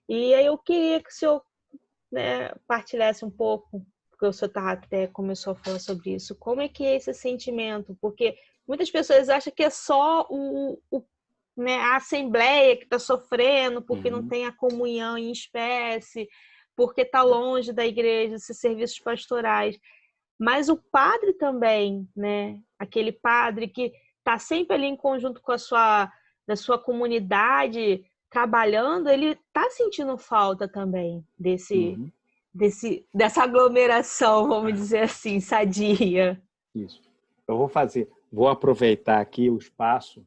E aí eu queria que o senhor né, partilhasse um pouco, porque o senhor até começou a falar sobre isso, como é que é esse sentimento? Porque muitas pessoas acham que é só né, a assembleia que está sofrendo porque não Uhum. tem a comunhão em espécie, porque está longe da igreja, esses serviços pastorais. Mas o padre também, né? Aquele padre que está sempre ali em conjunto com da sua comunidade, trabalhando, ele está sentindo falta também Uhum. dessa aglomeração, vamos dizer assim, sadia. Isso. Eu vou aproveitar aqui o espaço,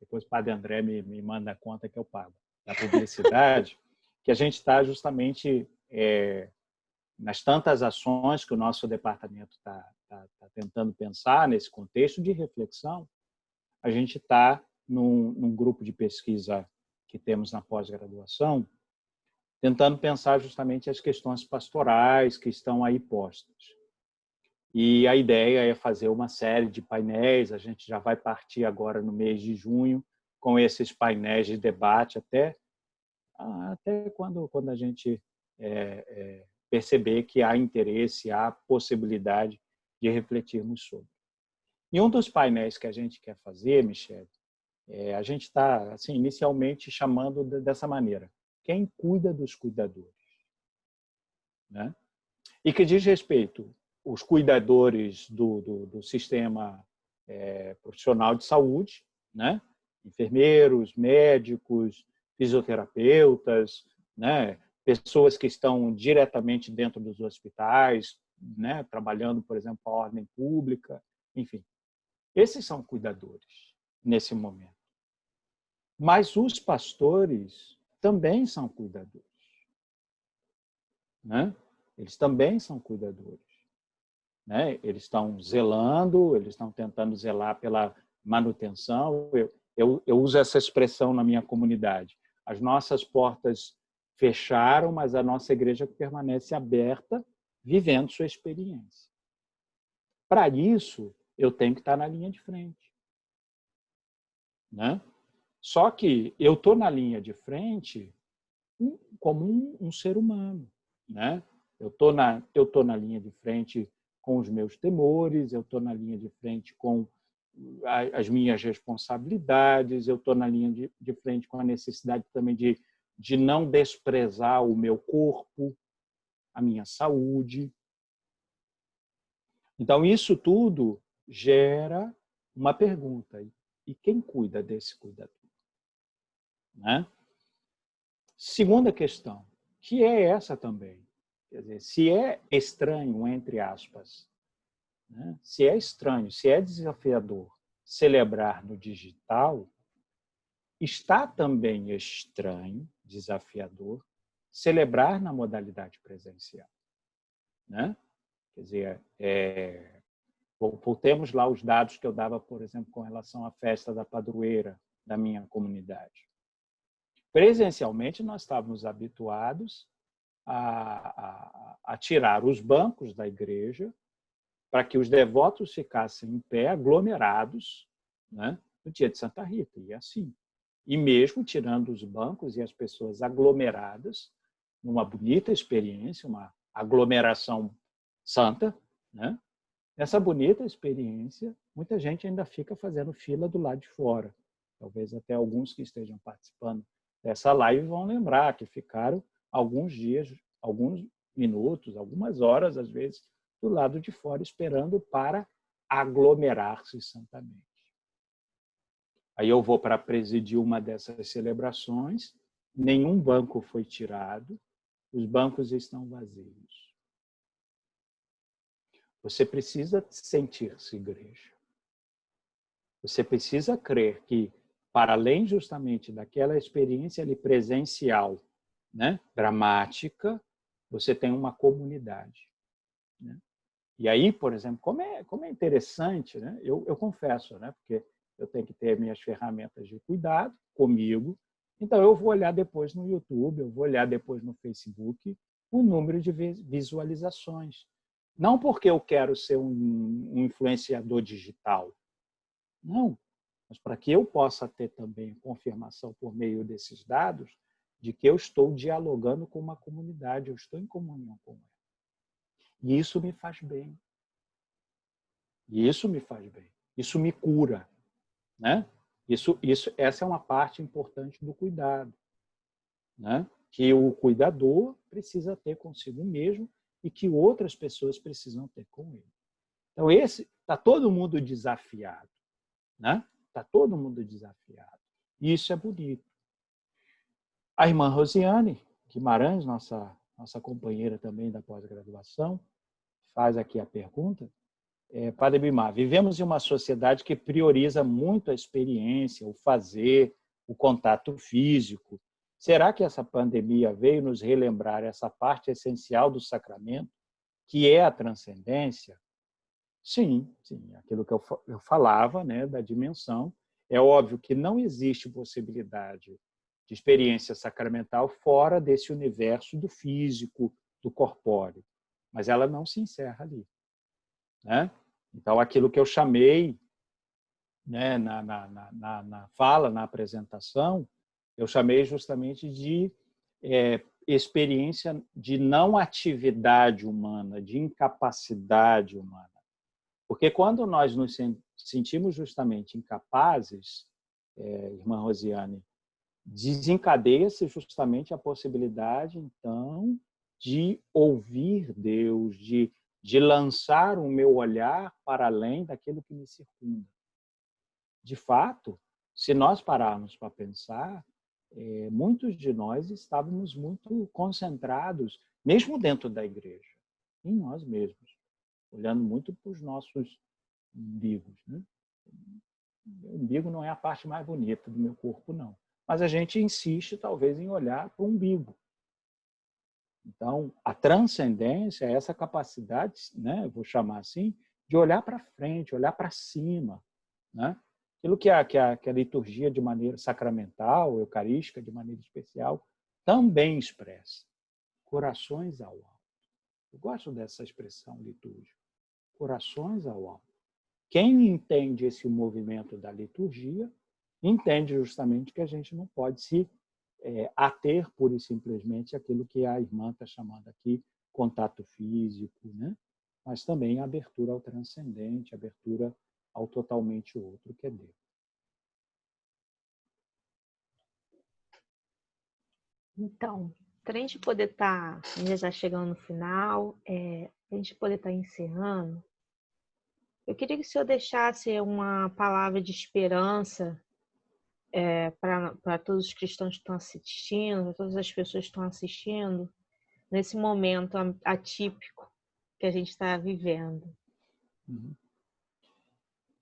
depois o Padre André me manda a conta que eu pago, da publicidade, que a gente está justamente nas tantas ações que o nosso departamento está tentando pensar nesse contexto de reflexão. A gente está num grupo de pesquisa que temos na pós-graduação, tentando pensar justamente as questões pastorais que estão aí postas. E a ideia é fazer uma série de painéis, a gente já vai partir agora no mês de junho com esses painéis de debate até quando a gente perceber que há interesse, há possibilidade de refletirmos sobre. E um dos painéis que a gente quer fazer, Michele, a gente está assim, inicialmente chamando dessa maneira: quem cuida dos cuidadores? Né? E que diz respeito aos cuidadores do sistema profissional de saúde, né? Enfermeiros, médicos, fisioterapeutas, né? Pessoas que estão diretamente dentro dos hospitais, né? Trabalhando, por exemplo, a ordem pública, enfim. Esses são cuidadores nesse momento. Mas os pastores também são cuidadores, né? Eles também são cuidadores, né? Eles estão zelando, eles estão tentando zelar pela manutenção. Eu uso essa expressão na minha comunidade. As nossas portas fecharam, mas a nossa igreja permanece aberta, vivendo sua experiência. Para isso, eu tenho que estar na linha de frente, né? Só que eu estou na linha de frente como um ser humano, né? Eu tô na linha de frente com os meus temores, eu estou na linha de frente com as minhas responsabilidades, eu estou na linha de frente com a necessidade também de não desprezar o meu corpo, a minha saúde. Então, isso tudo gera uma pergunta: e quem cuida desse cuidador? Né? Segunda questão, que é essa também. Quer dizer, se é estranho, entre aspas, né? Se é estranho, se é desafiador celebrar no digital, está também estranho, desafiador, celebrar na modalidade presencial. Né? Quer dizer, voltemos lá os dados que eu dava, por exemplo, com relação à festa da padroeira da minha comunidade. Presencialmente, nós estávamos habituados a tirar os bancos da igreja para que os devotos ficassem em pé, aglomerados, né, no dia de Santa Rita, e assim. E mesmo tirando os bancos e as pessoas aglomeradas, numa bonita experiência, uma aglomeração santa, né? Nessa bonita experiência, muita gente ainda fica fazendo fila do lado de fora. Talvez até alguns que estejam participando dessa live vão lembrar que ficaram alguns dias, alguns minutos, algumas horas, às vezes, do lado de fora, esperando para aglomerar-se santamente. Aí eu vou para presidir uma dessas celebrações, nenhum banco foi tirado, os bancos estão vazios. Você precisa sentir-se igreja. Você precisa crer que, para além justamente daquela experiência ali presencial, né, dramática, você tem uma comunidade. Né? E aí, por exemplo, como é interessante, né? Eu confesso, né? Porque eu tenho que ter minhas ferramentas de cuidado comigo, então eu vou olhar depois no YouTube, eu vou olhar depois no Facebook o número de visualizações. Não porque eu quero ser um influenciador digital, não, mas para que eu possa ter também confirmação por meio desses dados de que eu estou dialogando com uma comunidade, eu estou em comunhão com ela. E isso me faz bem. E isso me faz bem. Isso me cura, né? Essa é uma parte importante do cuidado, né? Que o cuidador precisa ter consigo mesmo e que outras pessoas precisam ter com ele. Então, está todo mundo desafiado, né? Está todo mundo desafiado. E isso é bonito. A irmã Rosiane Guimarães, nossa companheira também da pós-graduação, faz aqui a pergunta. Padre Bimar, vivemos em uma sociedade que prioriza muito a experiência, o fazer, o contato físico. Será que essa pandemia veio nos relembrar essa parte essencial do sacramento, que é a transcendência? Sim, sim. Aquilo que eu falava, né, da dimensão. É óbvio que não existe possibilidade de experiência sacramental fora desse universo do físico, do corpóreo. Mas ela não se encerra ali, né? Então, aquilo que eu chamei, né, na fala, na apresentação, eu chamei justamente de experiência de não atividade humana, de incapacidade humana. Porque quando nós nos sentimos justamente incapazes, irmã Rosiane, desencadeia-se justamente a possibilidade, então, de ouvir Deus, de lançar o meu olhar para além daquilo que me circunda. De fato, se nós pararmos para pensar, muitos de nós estávamos muito concentrados, mesmo dentro da igreja, em nós mesmos, olhando muito para os nossos umbigos, né? O umbigo não é a parte mais bonita do meu corpo, não. Mas a gente insiste, talvez, em olhar para o umbigo. Então, a transcendência é essa capacidade, né, vou chamar assim, de olhar para frente, olhar para cima, né? Aquilo que a liturgia de maneira sacramental, eucarística, de maneira especial, também expressa. Corações ao alto. Eu gosto dessa expressão litúrgica. Corações ao alto. Quem entende esse movimento da liturgia, entende justamente que a gente não pode se ater pura e simplesmente aquilo que a irmã está chamando aqui, contato físico, né? Mas também a abertura ao transcendente, a abertura ao totalmente outro, que é Deus. Então, para a gente poder estar, já chegando no final, a gente poder estar encerrando, eu queria que o senhor deixasse uma palavra de esperança para todos os cristãos que estão assistindo, para todas as pessoas que estão assistindo, nesse momento atípico que a gente está vivendo.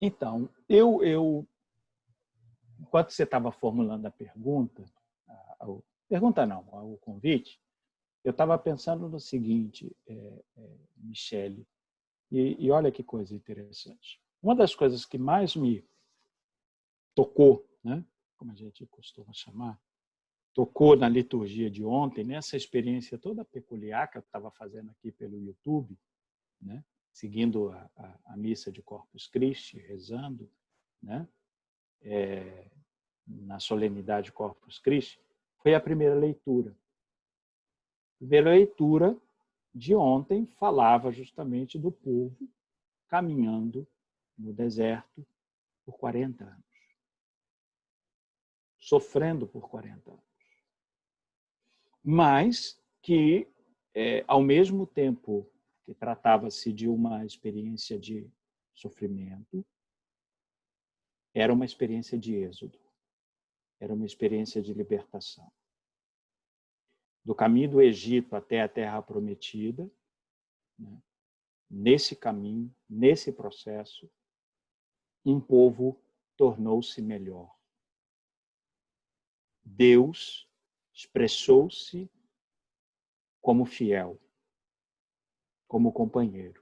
Então, enquanto você estava formulando a pergunta não, o convite, eu estava pensando no seguinte, Michele, e olha que coisa interessante. Uma das coisas que mais me tocou, né, como a gente costuma chamar, tocou na liturgia de ontem, nessa experiência toda peculiar que eu estava fazendo aqui pelo YouTube, né, seguindo a missa de Corpus Christi, rezando, né, na solenidade de Corpus Christi, foi a primeira leitura. A primeira leitura de ontem falava justamente do povo caminhando no deserto por 40 anos. Sofrendo por 40 anos. Mas que, ao mesmo tempo que tratava-se de uma experiência de sofrimento, era uma experiência de êxodo, era uma experiência de libertação. Do caminho do Egito até a Terra Prometida, né, nesse caminho, nesse processo, um povo tornou-se melhor. Deus expressou-se como fiel, como companheiro.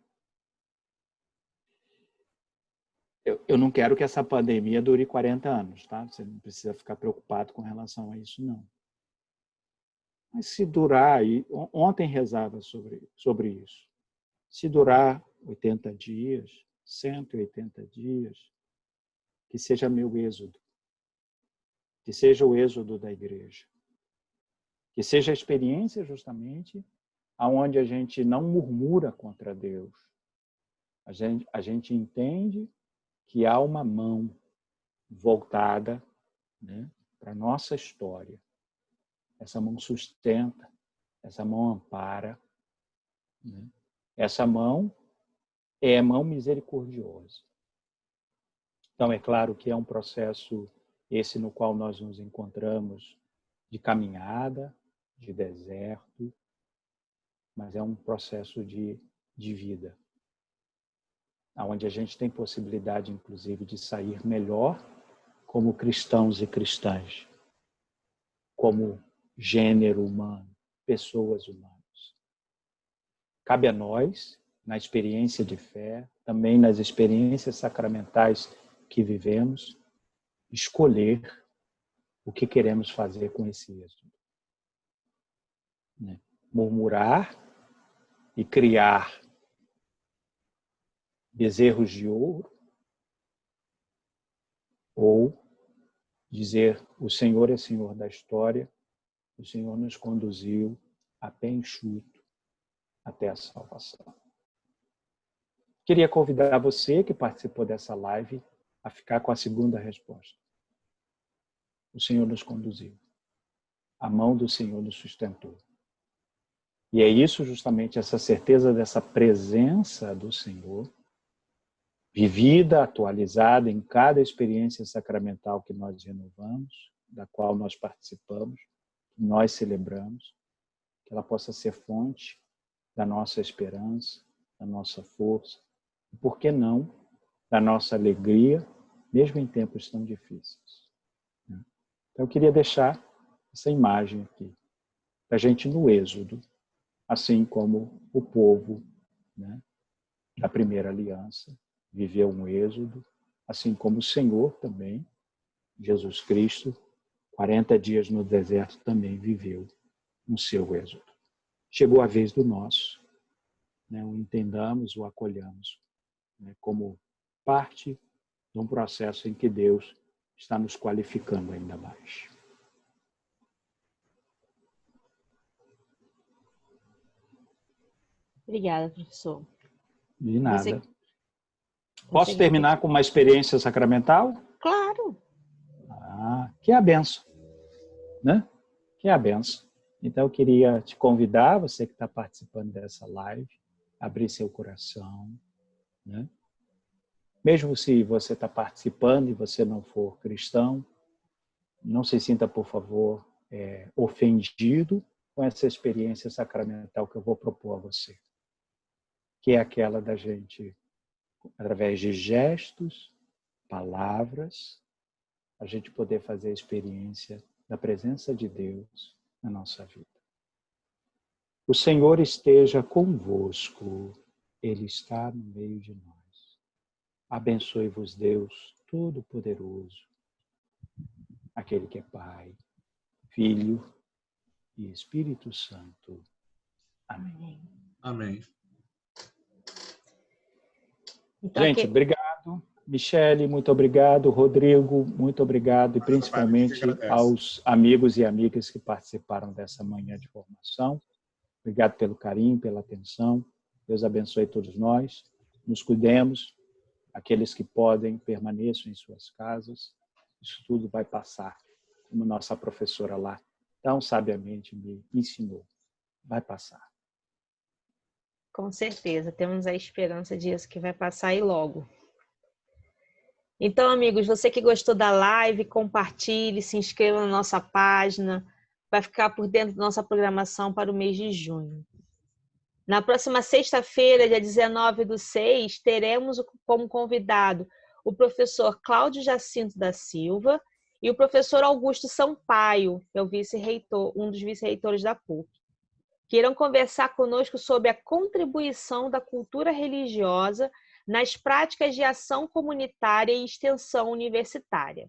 Eu não quero que essa pandemia dure 40 anos, tá? Você não precisa ficar preocupado com relação a isso, não. Mas se durar, e ontem rezava sobre isso, se durar 80 dias, 180 dias, que seja meu êxodo, que seja o êxodo da igreja. Que seja a experiência justamente aonde a gente não murmura contra Deus. A gente entende que há uma mão voltada, né, para a nossa história. Essa mão sustenta, essa mão ampara, né? Essa mão é mão misericordiosa. Então, é claro que é um processo esse no qual nós nos encontramos de caminhada, de deserto, mas é um processo de vida, onde a gente tem possibilidade, inclusive, de sair melhor como cristãos e cristãs, como gênero humano, pessoas humanas. Cabe a nós, na experiência de fé, também nas experiências sacramentais que vivemos, escolher o que queremos fazer com esse êxodo. Murmurar e criar bezerros de ouro, ou dizer: o Senhor é Senhor da história, o Senhor nos conduziu a pé enxuto até a salvação. Queria convidar você que participou dessa live a ficar com a segunda resposta. O Senhor nos conduziu. A mão do Senhor nos sustentou. E é isso justamente, essa certeza dessa presença do Senhor, vivida, atualizada em cada experiência sacramental que nós renovamos, da qual nós participamos, que nós celebramos, que ela possa ser fonte da nossa esperança, da nossa força, e, por que não, da nossa alegria, mesmo em tempos tão difíceis. Então, eu queria deixar essa imagem aqui, da gente no êxodo, assim como o povo, né, da primeira aliança viveu um êxodo, assim como o Senhor também, Jesus Cristo, 40 dias no deserto também viveu o seu êxodo. Chegou a vez do nosso, né, o entendamos, o acolhamos, né, como parte de um processo em que Deus está nos qualificando ainda mais. Obrigada, professor. De nada. Posso terminar com uma experiência sacramental? Claro. Que é a benção, né? Que é a benção. Então, eu queria te convidar, você que está participando dessa live, a abrir seu coração, né? Mesmo se você está participando e você não for cristão, não se sinta, por favor, ofendido com essa experiência sacramental que eu vou propor a você, que é aquela da gente, através de gestos, palavras, a gente poder fazer a experiência da presença de Deus na nossa vida. O Senhor esteja convosco, Ele está no meio de nós. Abençoe-vos Deus Todo-Poderoso, aquele que é Pai, Filho e Espírito Santo. Amém. Amém. Então, gente, obrigado. Michele, muito obrigado. Rodrigo, muito obrigado. E principalmente aos amigos e amigas que participaram dessa manhã de formação. Obrigado pelo carinho, pela atenção. Deus abençoe todos nós. Nos cuidemos. Aqueles que podem, permaneçam em suas casas. Isso tudo vai passar, como nossa professora lá tão sabiamente me ensinou. Vai passar. Com certeza, temos a esperança disso que vai passar e logo. Então, amigos, você que gostou da live, compartilhe, se inscreva na nossa página, vai ficar por dentro da nossa programação para o mês de junho. Na próxima sexta-feira, dia 19/6, teremos como convidado o professor Cláudio Jacinto da Silva e o professor Augusto Sampaio, que é o vice-reitor, um dos vice-reitores da PUC, que irão conversar conosco sobre a contribuição da cultura religiosa nas práticas de ação comunitária e extensão universitária.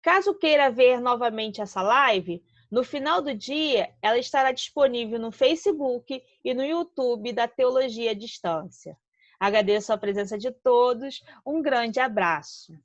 Caso queira ver novamente essa live, no final do dia, ela estará disponível no Facebook e no YouTube da Teologia à Distância. Agradeço a presença de todos, um grande abraço.